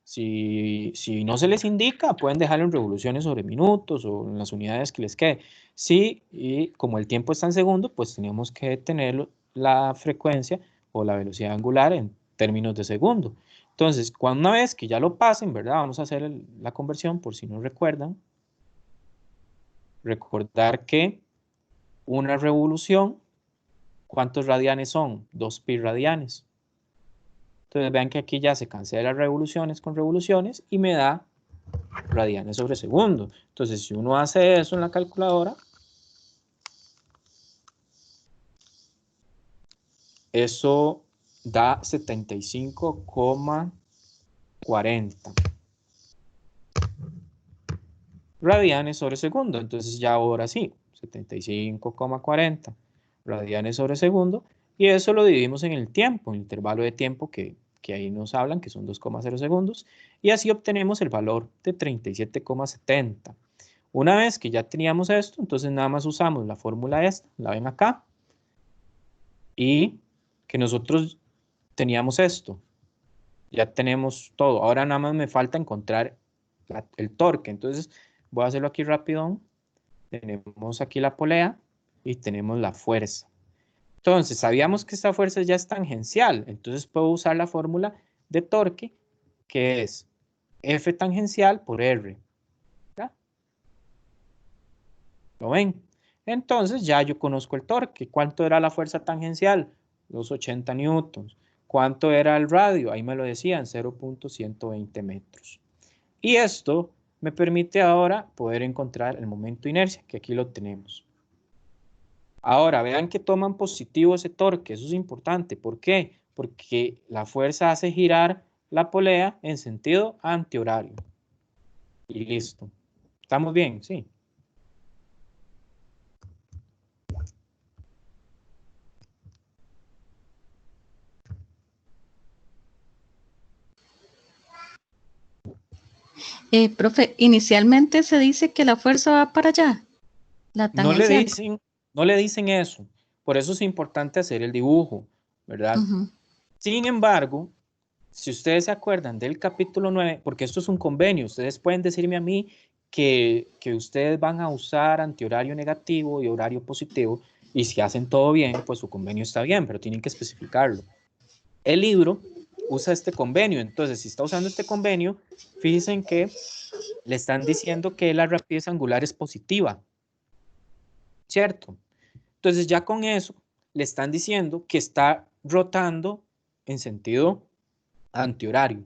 Si no se les indica, pueden dejarlo en revoluciones sobre minutos o en las unidades que les quede. Sí, y como el tiempo está en segundo, pues tenemos que tener la frecuencia o la velocidad angular en términos de segundo. Entonces, una vez que ya lo pasen, ¿verdad? Vamos a hacer la conversión por si no recuerdan. Recordar que una revolución, ¿cuántos radianes son? 2 pi radianes. Entonces vean que aquí ya se cancela revoluciones con revoluciones y me da radianes sobre segundo. Entonces si uno hace eso en la calculadora, eso da 75,40 radianes sobre segundo. Entonces ya ahora sí, 75,40 radianes sobre segundo. Y eso lo dividimos en el tiempo, en el intervalo de tiempo que ahí nos hablan, que son 2,0 segundos. Y así obtenemos el valor de 37,70. Una vez que ya teníamos esto, entonces nada más usamos la fórmula esta, la ven acá. Y que nosotros teníamos esto. Ya tenemos todo. Ahora nada más me falta encontrar el torque. Entonces voy a hacerlo aquí rápido. Tenemos aquí la polea y tenemos la fuerza. Entonces, sabíamos que esta fuerza ya es tangencial. Entonces puedo usar la fórmula de torque, que es F tangencial por R. ¿Ya? ¿Lo ven? Entonces ya yo conozco el torque. ¿Cuánto era la fuerza tangencial? Los 80 newtons. ¿Cuánto era el radio? Ahí me lo decían, 0.120 metros. Y esto me permite ahora poder encontrar el momento de inercia, que aquí lo tenemos. Ahora, vean que toman positivo ese torque, eso es importante. ¿Por qué? Porque la fuerza hace girar la polea en sentido antihorario. Y listo. ¿Estamos bien? Sí. Profe, inicialmente se dice que la fuerza va para allá, la No le tangencial. dicen eso. Por eso es importante hacer el dibujo, ¿verdad? Ujú. Sin embargo, si ustedes se acuerdan del capítulo 9, porque esto es un convenio, ustedes pueden decirme a mí que ustedes van a usar antihorario negativo y horario positivo, y si hacen todo bien, pues su convenio está bien, pero tienen que especificarlo. El libro usa este convenio, entonces si está usando este convenio, fíjense que le están diciendo que la rapidez angular es positiva, ¿cierto? Entonces ya con eso le están diciendo que está rotando en sentido antihorario.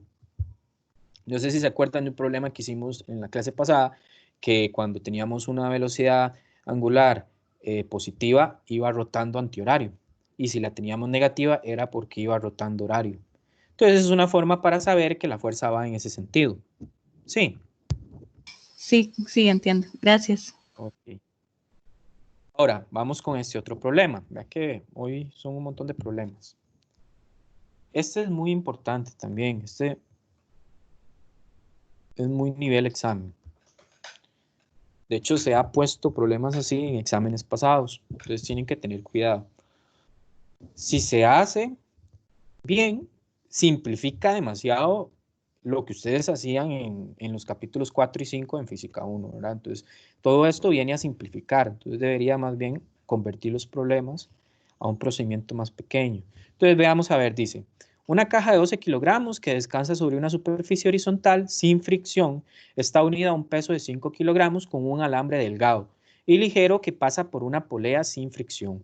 No sé si se acuerdan de un problema que hicimos en la clase pasada, que cuando teníamos una velocidad angular positiva iba rotando antihorario, y si la teníamos negativa era porque iba rotando horario. Entonces es una forma para saber que la fuerza va en ese sentido. Sí. Sí, sí, entiendo. Gracias. Ok. Ahora, vamos con este otro problema. Vea que hoy son un montón de problemas. Este es muy importante también. Este es muy nivel examen. De hecho, se ha puesto problemas así en exámenes pasados. Entonces tienen que tener cuidado. Si se hace bien, simplifica demasiado lo que ustedes hacían en los capítulos 4 y 5 en Física 1, ¿verdad? Entonces, todo esto viene a simplificar. Entonces, debería más bien convertir los problemas a un procedimiento más pequeño. Entonces, veamos a ver, dice, una caja de 12 kilogramos que descansa sobre una superficie horizontal sin fricción está unida a un peso de 5 kilogramos con un alambre delgado y ligero que pasa por una polea sin fricción.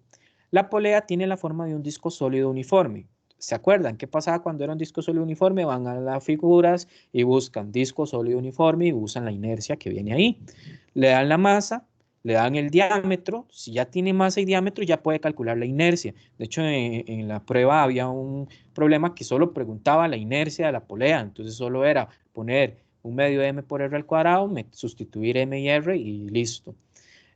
La polea tiene la forma de un disco sólido uniforme. ¿Se acuerdan qué pasaba cuando era un disco sólido uniforme? Van a las figuras y buscan disco sólido uniforme y usan la inercia que viene ahí. Le dan la masa, le dan el diámetro. Si ya tiene masa y diámetro, ya puede calcular la inercia. De hecho, en la prueba había un problema que solo preguntaba la inercia de la polea. Entonces solo era poner un medio m por r al cuadrado, sustituir m y r y listo.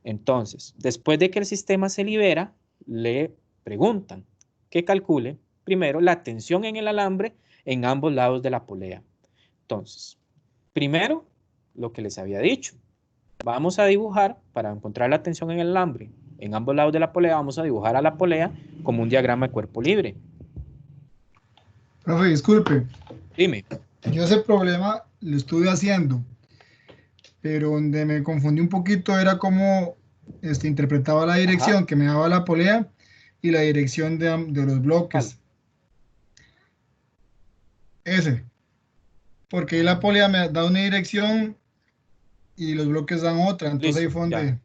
Entonces, después de que el sistema se libera, le preguntan que calcule primero la tensión en el alambre en ambos lados de la polea. Entonces, primero, lo que les había dicho, vamos a dibujar, para encontrar la tensión en el alambre en ambos lados de la polea, vamos a dibujar a la polea como un diagrama de cuerpo libre. Profe, disculpe, Dime. yo ese problema lo estuve haciendo, pero donde me confundí un poquito era cómo interpretaba la dirección Ajá. que me daba la polea y la dirección de los bloques. Ese, porque ahí la polea me da una dirección y los bloques dan otra, entonces ahí Listo, fue ya.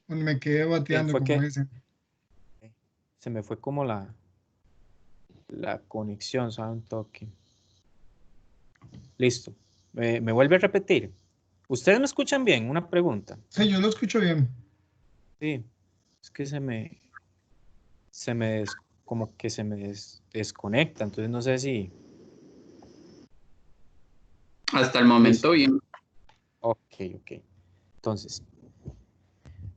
donde me quedé bateando, Fue como que dicen. se me fue como la conexión, ¿saben? Un toque. Listo. ¿Me vuelve a repetir? ¿Ustedes me escuchan bien? Una pregunta. Sí, yo lo escucho bien. Sí, es que como que se me desconecta, entonces no sé si... Hasta el momento Listo. bien. Ok, ok. Entonces,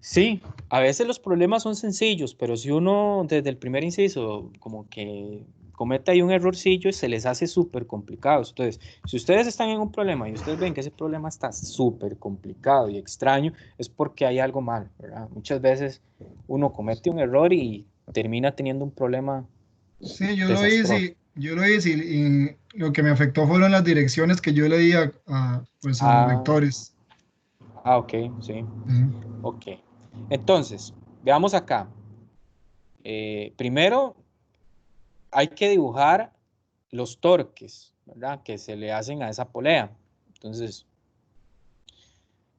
sí, a veces los problemas son sencillos, pero si uno desde el primer inciso como que comete ahí un errorcillo, se les hace súper complicado. Entonces, si ustedes están en un problema y ustedes ven que ese problema está súper complicado y extraño, es porque hay algo mal, ¿verdad? Muchas veces uno comete un error y termina teniendo un problema Sí, desastroso. yo lo hice y lo que me afectó fueron las direcciones que yo le di pues, a los Ah, vectores. ok, sí, Ujú. ok. Entonces, veamos acá. Primero, hay que dibujar los torques, ¿verdad? Que se le hacen a esa polea. Entonces,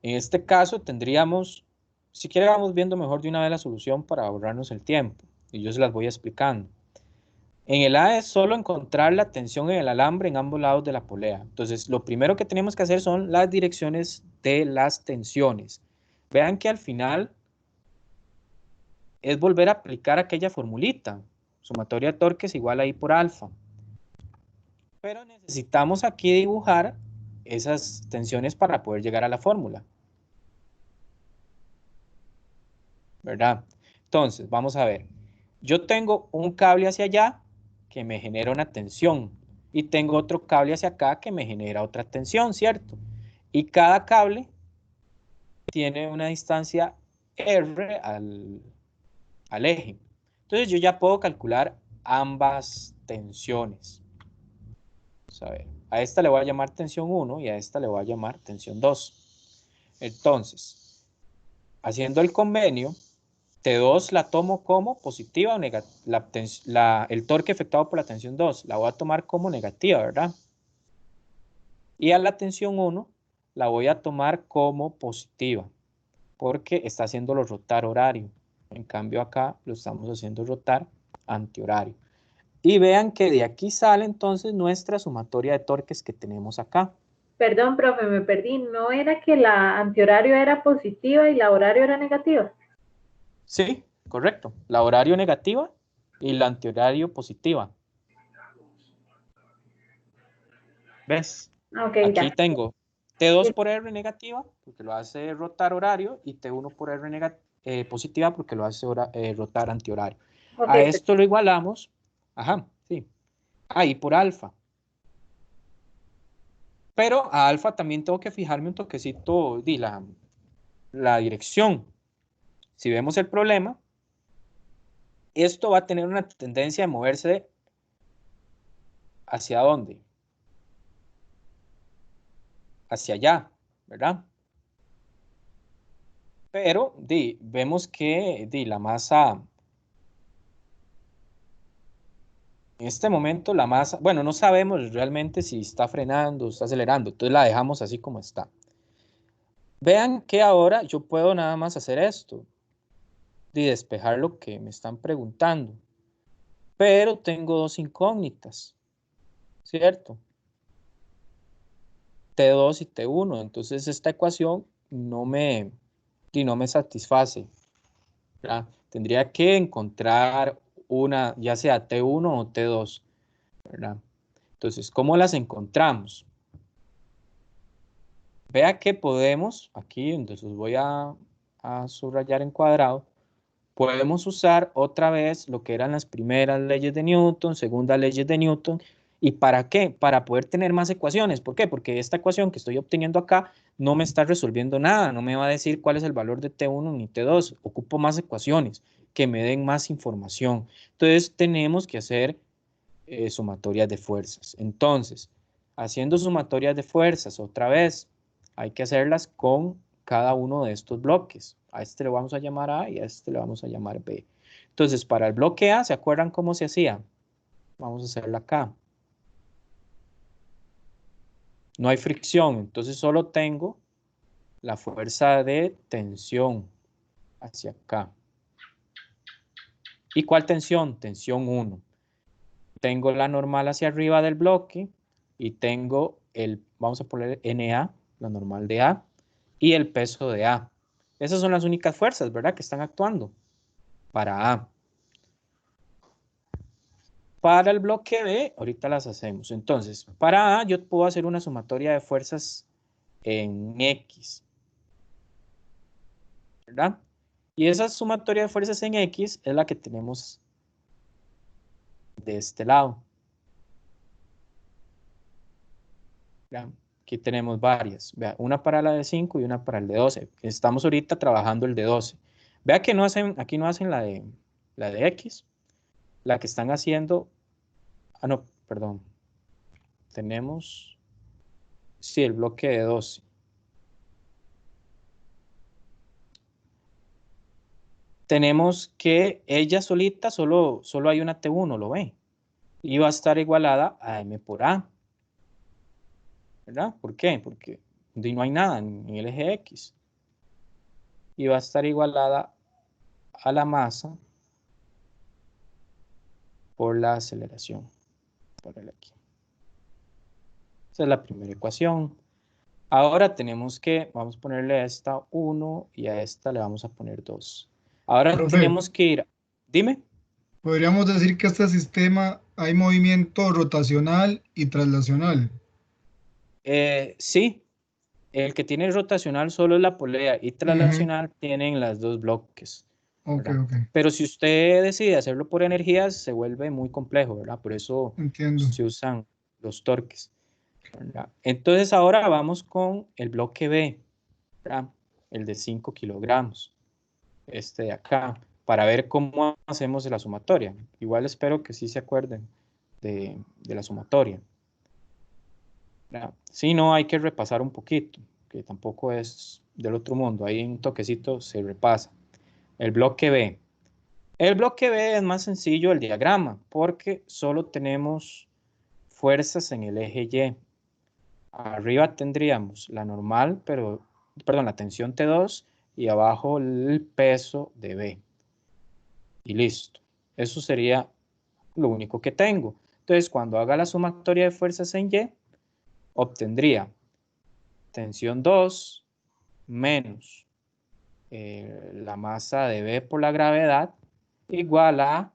en este caso tendríamos, si quiere vamos viendo mejor de una vez la solución para ahorrarnos el tiempo. Y yo se las voy explicando. En el A es solo encontrar la tensión en el alambre en ambos lados de la polea. Entonces, lo primero que tenemos que hacer son las direcciones de las tensiones. Vean que al final es volver a aplicar aquella formulita. Sumatoria de torques igual a I por alfa. Pero necesitamos aquí dibujar esas tensiones para poder llegar a la fórmula, ¿verdad? Entonces, vamos a ver. Yo tengo un cable hacia allá que me genera una tensión y tengo otro cable hacia acá que me genera otra tensión, ¿cierto? Y cada cable tiene una distancia R al eje. Entonces, yo ya puedo calcular ambas tensiones. Vamos a ver. A esta le voy a llamar tensión 1 y a esta le voy a llamar tensión 2. Entonces, haciendo el convenio, T2 la tomo como positiva o negativa. El torque efectuado por la tensión 2 la voy a tomar como negativa, ¿verdad? Y a la tensión 1 la voy a tomar como positiva, porque está haciéndolo rotar horario. En cambio acá lo estamos haciendo rotar antihorario. Y vean que de aquí sale entonces nuestra sumatoria de torques que tenemos acá. Perdón, profe, me perdí. ¿No era que la antihorario era positiva y la horario era negativa? Sí, correcto. La horario negativa y la antihorario positiva. ¿Ves? Ok, Aquí ya. tengo T2 por R negativa, porque lo hace rotar horario, y T1 por R positiva, porque lo hace rotar antihorario. Ok, A esto lo igualamos, ajá, sí, ahí por alfa. Pero a alfa también tengo que fijarme un toquecito de la dirección. Si vemos el problema, esto va a tener una tendencia a moverse hacia dónde, hacia allá, ¿verdad? Pero vemos que la masa, en este momento la masa, bueno, no sabemos realmente si está frenando o está acelerando, entonces la dejamos así como está. Vean que ahora yo puedo nada más hacer esto, de despejar lo que me están preguntando. pero tengo dos incógnitas, ¿cierto? T2 y T1, entonces esta ecuación no me satisface, ¿verdad? Tendría que encontrar una, ya sea T1 o T2, ¿verdad? Entonces, ¿cómo las encontramos? Vea que podemos, aquí, entonces voy a subrayar en cuadrado, podemos usar otra vez lo que eran las primeras leyes de Newton, segundas leyes de Newton. ¿Y para qué? Para poder tener más ecuaciones. ¿Por qué? Porque esta ecuación que estoy obteniendo acá no me está resolviendo nada, no me va a decir cuál es el valor de T1 ni T2. Ocupo más ecuaciones que me den más información. Entonces tenemos que hacer sumatorias de fuerzas. Entonces, haciendo sumatorias de fuerzas otra vez, hay que hacerlas con cada uno de estos bloques. A este le vamos a llamar A y a este le vamos a llamar B. Entonces, para el bloque A, ¿se acuerdan cómo se hacía? Vamos a hacerla acá. No hay fricción, entonces solo tengo la fuerza de tensión hacia acá. ¿Y cuál tensión? Tensión 1. Tengo la normal hacia arriba del bloque y tengo vamos a poner NA, la normal de A, y el peso de A. Esas son las únicas fuerzas, ¿verdad?, que están actuando para A. Para el bloque B, ahorita las hacemos. Entonces, para A yo puedo hacer una sumatoria de fuerzas en X, ¿verdad? Y esa sumatoria de fuerzas en X es la que tenemos de este lado. ¿Vean? Aquí tenemos varias. Vea, una para la de 5 y una para el de 12. Estamos ahorita trabajando el de 12. Vea que aquí no hacen la de X. La que están haciendo... Ah, no, perdón. Tenemos... Sí, el bloque de 12. Tenemos que ella solita, solo hay una T1, ¿lo ve? Y va a estar igualada a M por A. ¿Verdad? ¿Por qué? Porque no hay nada en el eje X. Y va a estar igualada a la masa por la aceleración. Ponerle aquí. Esa es la primera ecuación. Ahora tenemos que, vamos a ponerle a esta 1 y a esta le vamos a poner 2. Ahora Profe, tenemos que ir, dime. podríamos decir que este sistema hay movimiento rotacional y traslacional. Sí, el que tiene rotacional solo es la polea y Ujú. traslacional tienen las dos bloques, Ok, ¿verdad? ok, Pero si usted decide hacerlo por energías, se vuelve muy complejo, ¿verdad? Por eso entiendo. se usan los torques, ¿verdad? Entonces ahora vamos con el bloque B, ¿verdad? El de 5 kilogramos, este de acá, para ver cómo hacemos la sumatoria. Igual espero que sí se acuerden de la sumatoria. Si no, hay que repasar un poquito, que tampoco es del otro mundo. Ahí en un toquecito se repasa. El bloque B. El bloque B es más sencillo el diagrama, porque solo tenemos fuerzas en el eje Y. Arriba tendríamos la normal, perdón, la tensión T2 y abajo el peso de B. Y listo. Eso sería lo único que tengo. Entonces, cuando haga la sumatoria de fuerzas en Y, obtendría tensión 2 menos la masa de B por la gravedad igual a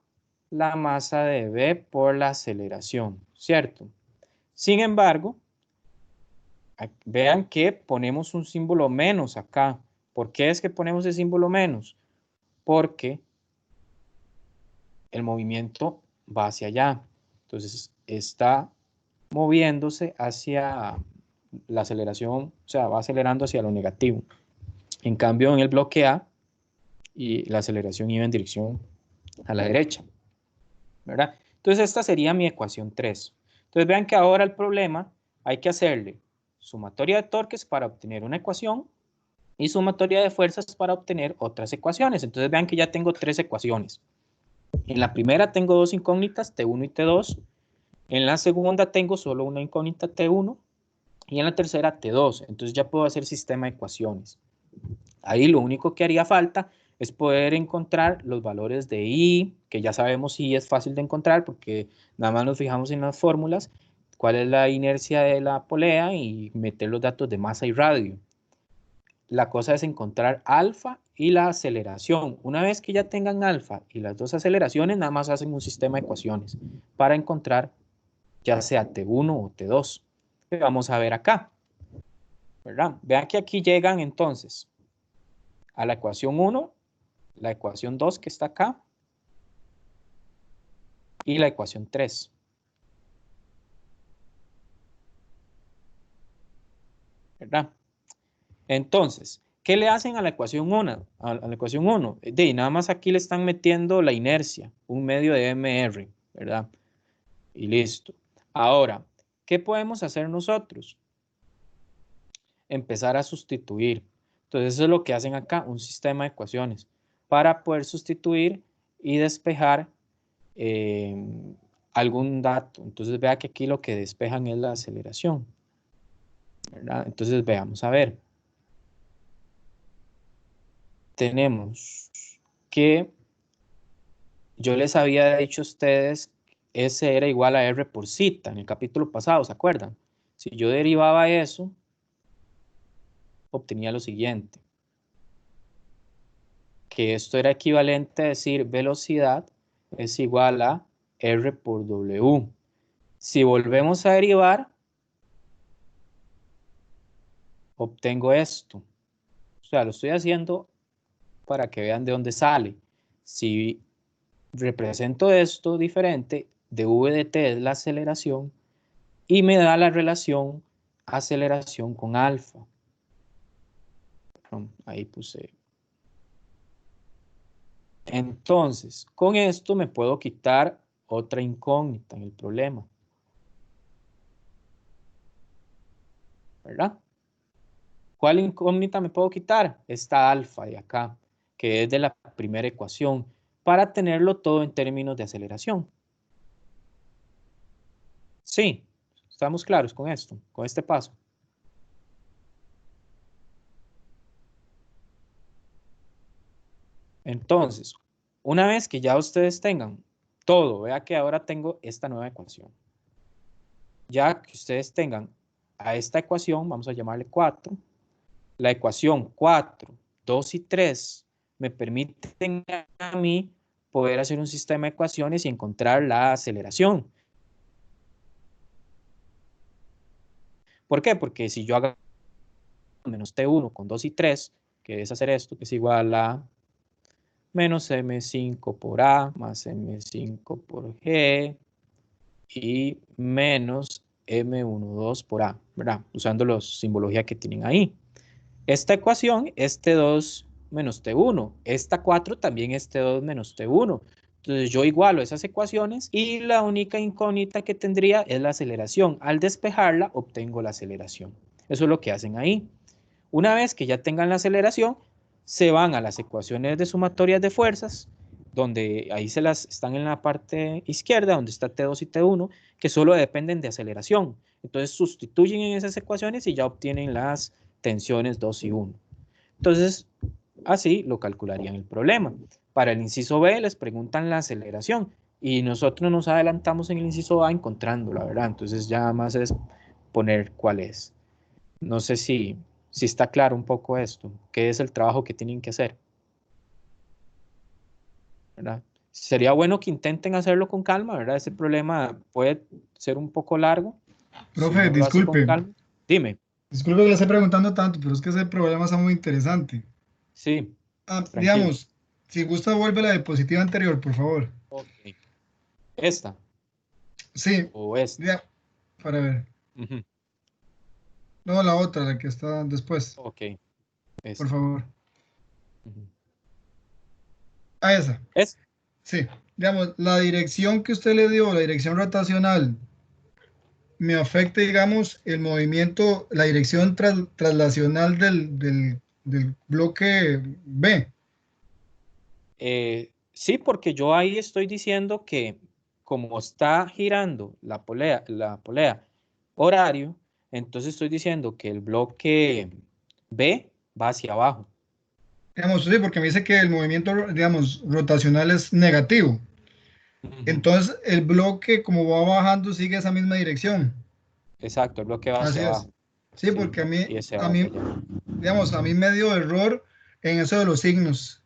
la masa de B por la aceleración, ¿cierto? Sin embargo, vean que ponemos un símbolo menos acá. ¿Por qué es que ponemos el símbolo menos? Porque el movimiento va hacia allá. Entonces está moviéndose hacia la aceleración, o sea, va acelerando hacia lo negativo. En cambio, en el bloque A, y la aceleración iba en dirección a la derecha, ¿verdad? Entonces esta sería mi ecuación 3. Entonces vean que ahora el problema hay que hacerle sumatoria de torques para obtener una ecuación y sumatoria de fuerzas para obtener otras ecuaciones. Entonces vean que ya tengo 3 ecuaciones. En la primera tengo dos incógnitas, T1 y T2. En la segunda tengo solo una incógnita T1 y en la tercera T2. Entonces ya puedo hacer sistema de ecuaciones. Ahí lo único que haría falta es poder encontrar los valores de I, que ya sabemos I es fácil de encontrar porque nada más nos fijamos en las fórmulas, cuál es la inercia de la polea y meter los datos de masa y radio. La cosa es encontrar alfa y la aceleración. Una vez que ya tengan alfa y las dos aceleraciones, nada más hacen un sistema de ecuaciones para encontrar ya sea T1 o T2. Vamos a ver acá, ¿verdad? Vean que aquí llegan entonces a la ecuación 1, la ecuación 2 que está acá y la ecuación 3. ¿Verdad? Entonces, ¿qué le hacen a la ecuación 1? A la ecuación 1, nada más aquí le están metiendo la inercia, un medio de MR, ¿verdad? Y listo. Ahora, ¿qué podemos hacer nosotros? Empezar a sustituir. Entonces, eso es lo que hacen acá, un sistema de ecuaciones, para poder sustituir y despejar algún dato. Entonces, vea que aquí lo que despejan es la aceleración, ¿verdad? Entonces, veamos, a ver. Tenemos que yo les había dicho a ustedes S era igual a R por zeta en el capítulo pasado, ¿se acuerdan? Si yo derivaba eso, obtenía lo siguiente, que esto era equivalente a decir velocidad es igual a R por W. Si volvemos a derivar, obtengo esto. O sea, lo estoy haciendo para que vean de dónde sale. Si represento esto diferente, dv de t es la aceleración y me da la relación aceleración con alfa. Ahí puse. Entonces, con esto me puedo quitar otra incógnita en el problema. ¿Verdad? ¿Cuál incógnita me puedo quitar? Esta alfa de acá, que es de la primera ecuación, para tenerlo todo en términos de aceleración. Sí, estamos claros con esto, con este paso. Entonces, una vez que ya ustedes tengan todo, vea que ahora tengo esta nueva ecuación. Ya que ustedes tengan a esta ecuación, vamos a llamarle 4, la ecuación 4, 2 y 3 me permiten a mí poder hacer un sistema de ecuaciones y encontrar la aceleración. ¿Por qué? Porque si yo hago menos T1 con 2 y 3, que es hacer esto, que es igual a menos M5 por A más M5 por G y menos M12 por A, ¿verdad? Usando la simbología que tienen ahí. Esta ecuación es T2 menos T1. Esta 4 también es T2 menos T1. Entonces yo igualo esas ecuaciones y la única incógnita que tendría es la aceleración. Al despejarla obtengo la aceleración. Eso es lo que hacen ahí. Una vez que ya tengan la aceleración, se van a las ecuaciones de sumatorias de fuerzas, donde ahí están en la parte izquierda, donde está T2 y T1, que solo dependen de aceleración. Entonces sustituyen en esas ecuaciones y ya obtienen las tensiones 2 y 1. Entonces, así lo calcularían el problema. Para el inciso B les preguntan la aceleración y nosotros nos adelantamos en el inciso A encontrando, la verdad. Entonces ya más es poner cuál es. No sé si está claro un poco esto, qué es el trabajo que tienen que hacer, ¿verdad? Sería bueno que intenten hacerlo con calma, ¿verdad? Ese problema puede ser un poco largo. Profe, Si no lo hace con disculpe. calma, dime. Disculpe que le esté preguntando tanto, pero es que ese problema está muy interesante. Sí, tranquilo. Digamos, si gusta, vuelve la diapositiva anterior, por favor. Ok. ¿Esta Sí, o esta? ya, para ver. Ujú. No, la otra, la que está después, Ok, por esta. favor. Ujú. A esa. ¿Es? Sí, digamos, la dirección que usted le dio, la dirección rotacional, me afecta, digamos, el movimiento, la dirección traslacional del bloque B. Sí, porque yo ahí estoy diciendo que como está girando la polea horario, entonces estoy diciendo que el bloque B va hacia abajo. Digamos, sí, porque me dice que el movimiento, digamos, rotacional es negativo. Ujú. Entonces, el bloque, como va bajando, sigue esa misma dirección. Exacto, el bloque va Así hacia es. abajo. Sí, Sí, porque y ese a va mí, hacia allá. digamos, a mí me dio error en eso de los signos,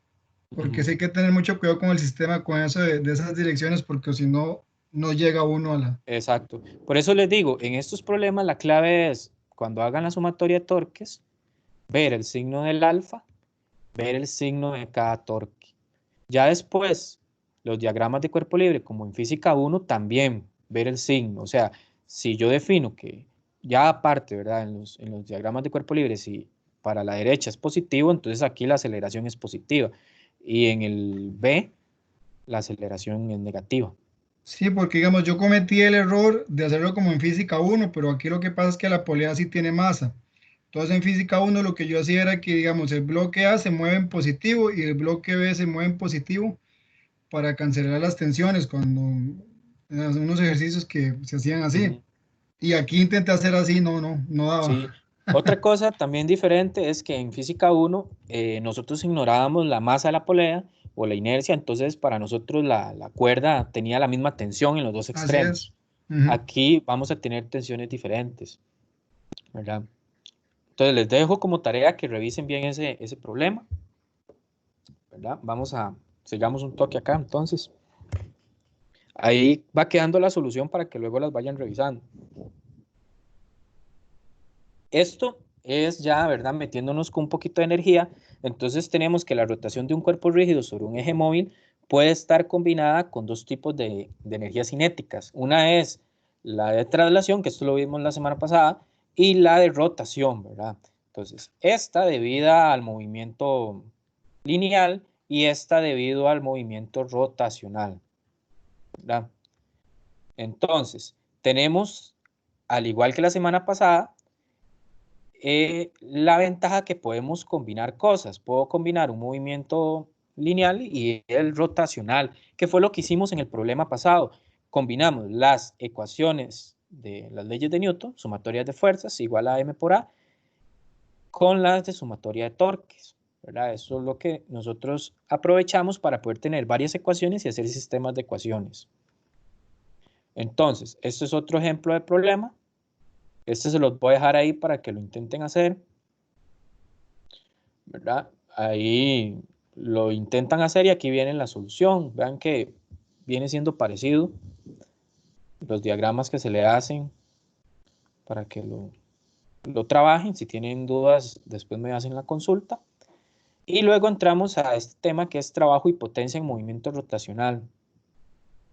porque Ujú. sí hay que tener mucho cuidado con el sistema, con eso de esas direcciones, porque si no, no llega uno a la... Exacto. Por eso les digo, en estos problemas la clave es, cuando hagan la sumatoria de torques, ver el signo del alfa, ver el signo de cada torque. Ya después, los diagramas de cuerpo libre, como en física 1, también ver el signo. O sea, si yo defino que ya aparte, ¿verdad? En los diagramas de cuerpo libre, si para la derecha es positivo, entonces aquí la aceleración es positiva. Y en el B, la aceleración es negativa. Sí, porque digamos, yo cometí el error de hacerlo como en física 1, pero aquí lo que pasa es que la polea sí tiene masa. Entonces en física 1 lo que yo hacía era que, digamos, el bloque A se mueve en positivo y el bloque B se mueve en positivo para cancelar las tensiones cuando unos ejercicios que se hacían así. Ujú. Y aquí intenté hacer así, no daba. Sí. Otra cosa también diferente es que en física 1 nosotros ignorábamos la masa de la polea o la inercia, entonces para nosotros la cuerda tenía la misma tensión en los dos Así extremos. es. Ujú. Aquí vamos a tener tensiones diferentes, ¿verdad? Entonces les dejo como tarea que revisen bien ese problema, ¿verdad? Sigamos un toque acá, entonces. Ahí va quedando la solución para que luego las vayan revisando. Esto es ya, ¿verdad? Metiéndonos con un poquito de energía. Entonces tenemos que la rotación de un cuerpo rígido sobre un eje móvil puede estar combinada con dos tipos de energías cinéticas. Una es la de traslación, que esto lo vimos la semana pasada, y la de rotación, ¿verdad? Entonces, esta debida al movimiento lineal y esta debido al movimiento rotacional, ¿verdad? Entonces, tenemos, al igual que la semana pasada, la ventaja que podemos combinar cosas. Puedo combinar un movimiento lineal y el rotacional, que fue lo que hicimos en el problema pasado. Combinamos las ecuaciones de las leyes de Newton, sumatorias de fuerzas igual a m por a, con las de sumatoria de torques, ¿verdad? Eso es lo que nosotros aprovechamos para poder tener varias ecuaciones y hacer sistemas de ecuaciones. Entonces, este es otro ejemplo de problema. Este se los voy a dejar ahí para que lo intenten hacer, ¿verdad? Ahí lo intentan hacer y aquí viene la solución. Vean que viene siendo parecido los diagramas que se le hacen para que lo trabajen. Si tienen dudas, después me hacen la consulta. Y luego entramos a este tema que es trabajo y potencia en movimiento rotacional.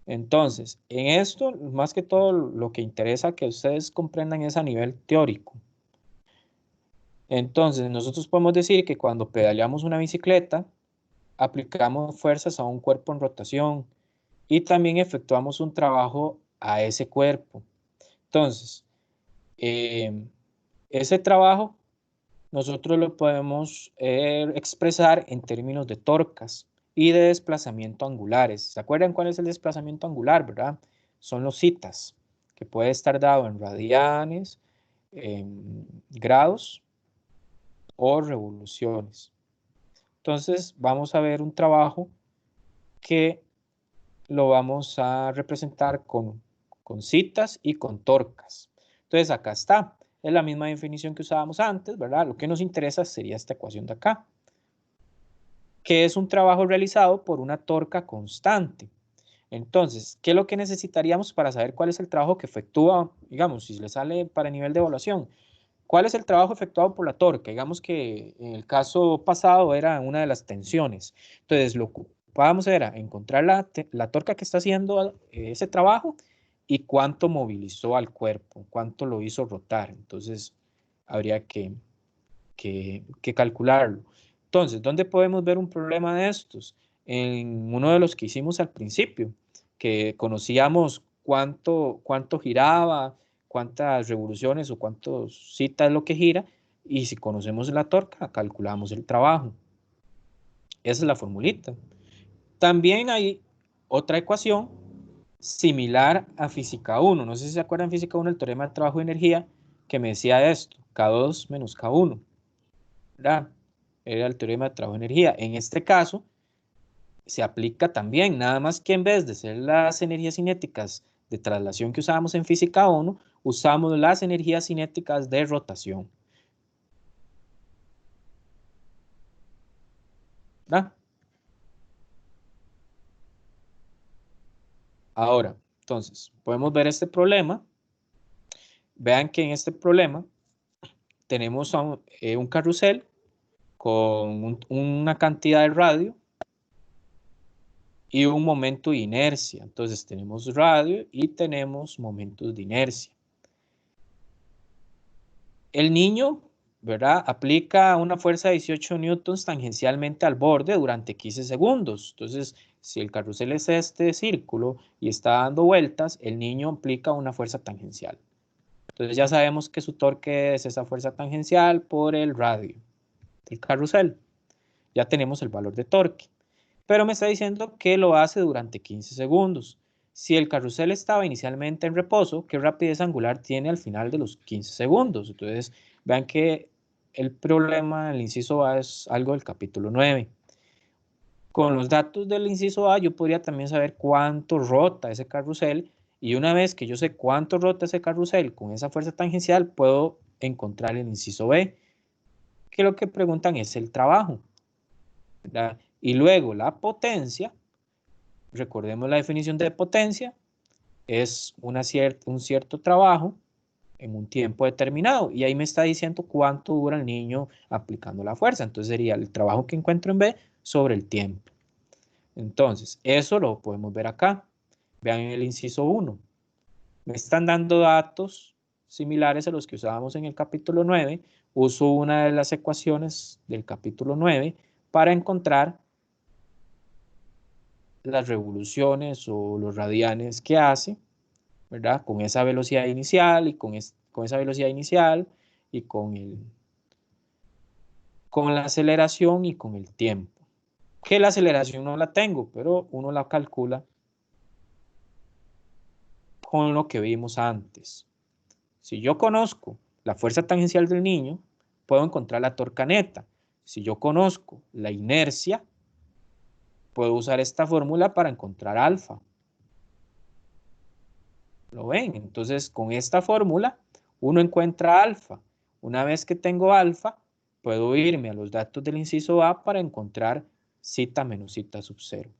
Entonces, en esto, más que todo, lo que interesa que ustedes comprendan es a nivel teórico. Entonces, nosotros podemos decir que cuando pedaleamos una bicicleta, aplicamos fuerzas a un cuerpo en rotación y también efectuamos un trabajo a ese cuerpo. Entonces, ese trabajo nosotros lo podemos expresar en términos de torcas y de desplazamiento angulares. ¿Se acuerdan cuál es el desplazamiento angular, verdad? Son los citas, que puede estar dado en radianes, en grados o revoluciones. Entonces, vamos a ver un trabajo que lo vamos a representar con citas y con torcas. Entonces, acá está. Es la misma definición que usábamos antes, ¿verdad? Lo que nos interesa sería esta ecuación de acá, que es un trabajo realizado por una torca constante. Entonces, ¿qué es lo que necesitaríamos para saber cuál es el trabajo que efectúa, digamos, si le sale para nivel de evaluación? ¿Cuál es el trabajo efectuado por la torca? Digamos que en el caso pasado era una de las tensiones. Entonces, lo que ocupábamos era encontrar la torca que está haciendo ese trabajo y cuánto movilizó al cuerpo, cuánto lo hizo rotar. Entonces, habría que calcularlo. Entonces, ¿dónde podemos ver un problema de estos? En uno de los que hicimos al principio, que conocíamos cuánto giraba, cuántas revoluciones o cuántos citas es lo que gira, y si conocemos la torca, calculamos el trabajo. Esa es la formulita. También hay otra ecuación similar a física 1. No sé si se acuerdan en física 1 el teorema de trabajo y energía que me decía esto, K2 menos K1, ¿verdad? era el teorema de trabajo-energía. En este caso, se aplica también, nada más que en vez de ser las energías cinéticas de traslación que usábamos en física 1, usamos las energías cinéticas de rotación. ¿Verdad? Ahora, entonces, podemos ver este problema. Vean que en este problema tenemos un carrusel con una cantidad de radio y un momento de inercia. Entonces tenemos radio y tenemos momentos de inercia. El niño, ¿verdad?, aplica una fuerza de 18 newtons tangencialmente al borde durante 15 segundos. Entonces, si el carrusel es este círculo y está dando vueltas, el niño aplica una fuerza tangencial. Entonces ya sabemos que su torque es esa fuerza tangencial por el radio del carrusel. Ya tenemos el valor de torque. Pero me está diciendo que lo hace durante 15 segundos. Si el carrusel estaba inicialmente en reposo, ¿qué rapidez angular tiene al final de los 15 segundos? Entonces, vean que el problema del inciso A es algo del capítulo 9. Con los datos del inciso A, yo podría también saber cuánto rota ese carrusel, y una vez que yo sé cuánto rota ese carrusel con esa fuerza tangencial, puedo encontrar el inciso B, que lo que preguntan es el trabajo, ¿verdad? Y luego la potencia, recordemos la definición de potencia, es un cierto trabajo en un tiempo determinado, y ahí me está diciendo cuánto dura el niño aplicando la fuerza. Entonces sería el trabajo que encuentro en B sobre el tiempo. Entonces, eso lo podemos ver acá. Vean en el inciso 1. Me están dando datos similares a los que usábamos en el capítulo 9. Uso una de las ecuaciones del capítulo 9 para encontrar las revoluciones o los radianes que hace, ¿verdad? Con esa velocidad inicial y con esa velocidad inicial y con la aceleración y con el tiempo. Que la aceleración no la tengo, pero uno la calcula con lo que vimos antes. Si yo conozco la fuerza tangencial del niño, puedo encontrar la torca neta. Si yo conozco la inercia, puedo usar esta fórmula para encontrar alfa. ¿Lo ven? Entonces, con esta fórmula, uno encuentra alfa. Una vez que tengo alfa, puedo irme a los datos del inciso A para encontrar zeta menos zeta sub 0.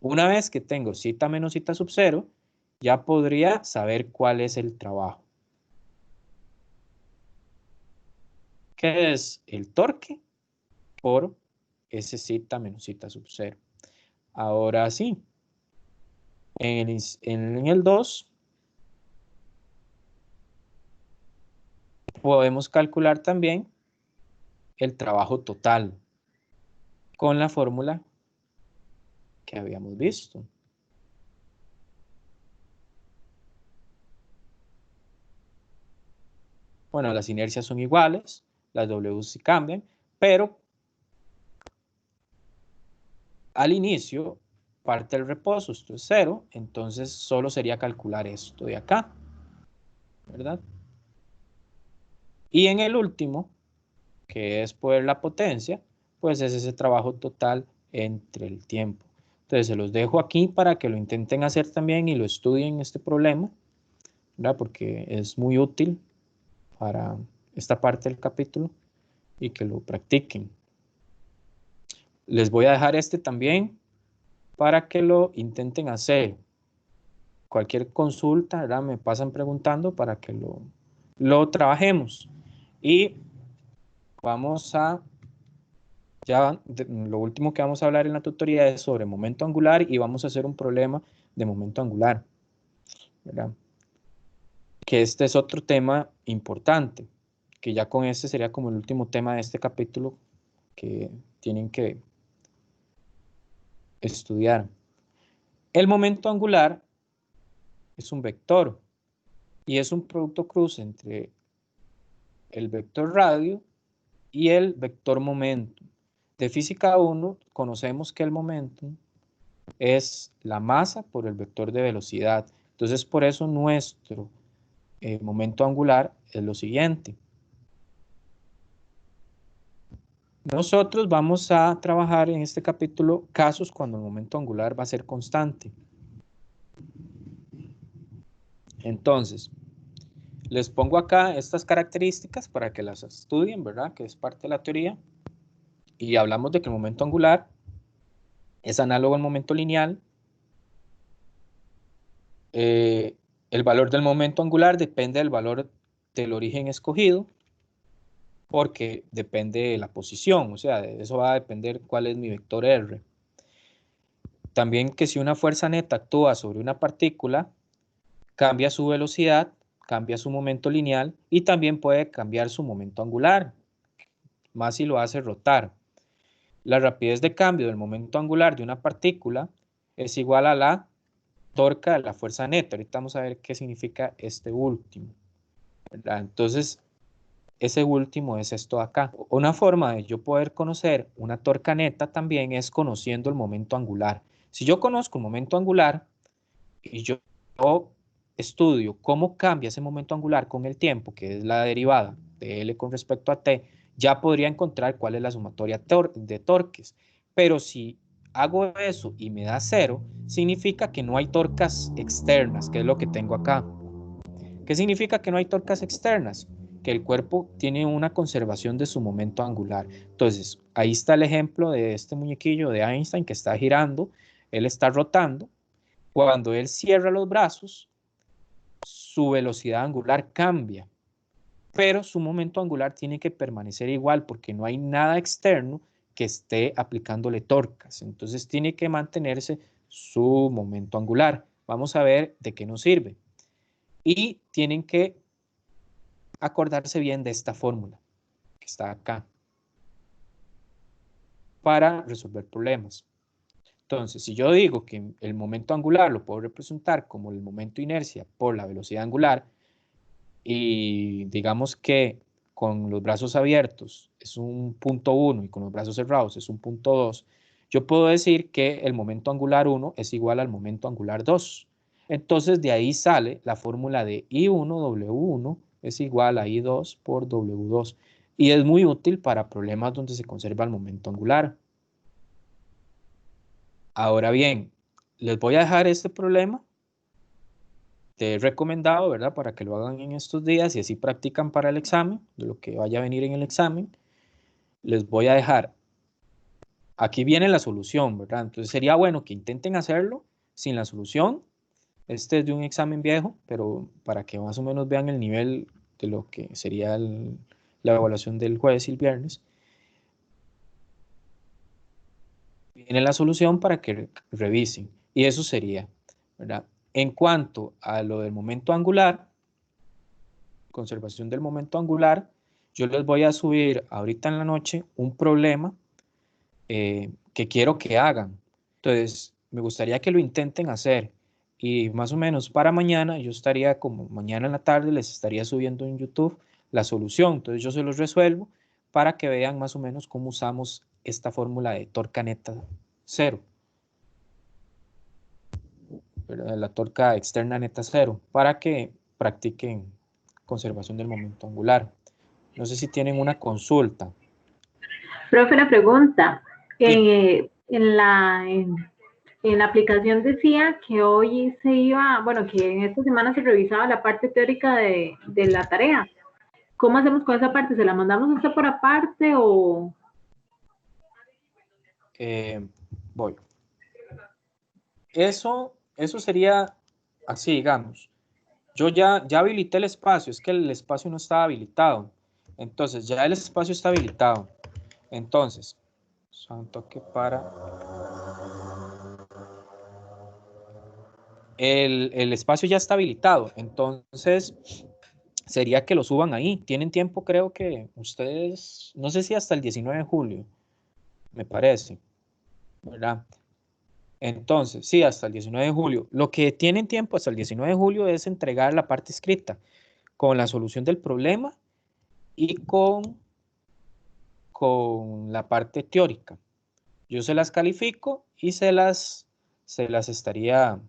Una vez que tengo zeta menos zeta sub 0, ya podría saber cuál es el trabajo. ¿Qué es el torque? Por ese zeta menos zeta sub 0. Ahora sí, en el 2 podemos calcular también el trabajo total con la fórmula que habíamos visto. Bueno, las inercias son iguales, las W sí cambian, pero al inicio parte el reposo, esto es 0, entonces solo sería calcular esto de acá, ¿verdad? Y en el último, que es por la potencia, pues es ese trabajo total entre el tiempo. Entonces se los dejo aquí para que lo intenten hacer también y lo estudien este problema, ¿verdad? Porque es muy útil para esta parte del capítulo y que lo practiquen. Les voy a dejar este también para que lo intenten hacer. Cualquier consulta, ¿verdad?, me pasan preguntando para que lo trabajemos. Y vamos a, lo último que vamos a hablar en la tutoría es sobre momento angular y vamos a hacer un problema de momento angular, ¿verdad? Que este es otro tema importante, que ya con este sería como el último tema de este capítulo que tienen que estudiar. El momento angular es un vector y es un producto cruz entre el vector radio y el vector momentum. De física 1 conocemos que el momentum es la masa por el vector de velocidad. Entonces, por eso nuestro momento angular es lo siguiente. Nosotros vamos a trabajar en este capítulo casos cuando el momento angular va a ser constante. Entonces, les pongo acá estas características para que las estudien, ¿verdad? Que es parte de la teoría. Y hablamos de que el momento angular es análogo al momento lineal. El valor del momento angular depende del valor del origen escogido, porque depende de la posición, o sea, de eso va a depender cuál es mi vector R. También que si una fuerza neta actúa sobre una partícula, cambia su velocidad, cambia su momento lineal y también puede cambiar su momento angular, más si lo hace rotar. La rapidez de cambio del momento angular de una partícula es igual a la torca de la fuerza neta. Ahorita vamos a ver qué significa este último, ¿verdad? Entonces, ese último es esto de acá. Una forma de yo poder conocer una torca neta también es conociendo el momento angular. Si yo conozco el momento angular y yo estudio cómo cambia ese momento angular con el tiempo, que es la derivada de L con respecto a T, ya podría encontrar cuál es la sumatoria de torques. Pero si hago eso y me da 0, significa que no hay torcas externas, que es lo que tengo acá. ¿Qué significa que no hay torcas externas? Que el cuerpo tiene una conservación de su momento angular. Entonces, ahí está el ejemplo de este muñequillo de Einstein que está girando, él está rotando. Cuando él cierra los brazos, su velocidad angular cambia, pero su momento angular tiene que permanecer igual porque no hay nada externo que esté aplicándole torcas. Entonces tiene que mantenerse su momento angular. Vamos a ver de qué nos sirve. Y tienen que acordarse bien de esta fórmula que está acá para resolver problemas. Entonces, si yo digo que el momento angular lo puedo representar como el momento de inercia por la velocidad angular y digamos que con los brazos abiertos es un punto 1 y con los brazos cerrados es un punto 2, yo puedo decir que el momento angular 1 es igual al momento angular 2. Entonces de ahí sale la fórmula de I1W1 es igual a I2 por W2 y es muy útil para problemas donde se conserva el momento angular. Ahora bien, les voy a dejar este problema, te he recomendado, ¿verdad? Para que lo hagan en estos días y así practican para el examen, de lo que vaya a venir en el examen. Les voy a dejar, aquí viene la solución, ¿verdad? Entonces sería bueno que intenten hacerlo sin la solución. Este es de un examen viejo, pero para que más o menos vean el nivel de lo que sería la evaluación del jueves y el viernes. Viene la solución para que revisen. Y eso sería, ¿verdad? En cuanto a lo del momento angular, conservación del momento angular, yo les voy a subir ahorita en la noche un problema que quiero que hagan. Entonces, me gustaría que lo intenten hacer. Y más o menos para mañana, yo estaría como mañana en la tarde, les estaría subiendo en YouTube la solución. Entonces, yo se los resuelvo para que vean más o menos cómo usamos esta fórmula de torca neta 0. La torca externa neta 0, para que practiquen conservación del momento angular. No sé si tienen una consulta. Profe, una pregunta. Sí. En la aplicación decía que hoy se iba, bueno, que en esta semana se revisaba la parte teórica de la tarea. ¿Cómo hacemos con esa parte? ¿Se la mandamos a usted por aparte o...? Voy. Eso sería así, digamos. Yo ya habilité el espacio, es que el espacio no estaba habilitado. Entonces, ya el espacio está habilitado. Entonces, un toque para... El espacio ya está habilitado. Entonces, sería que lo suban ahí. Tienen tiempo, creo que ustedes, no sé si hasta el 19 de julio, me parece, ¿verdad? Entonces, sí, hasta el 19 de julio. Lo que tienen tiempo hasta el 19 de julio es entregar la parte escrita con la solución del problema y con la parte teórica. Yo se las califico y se las estaría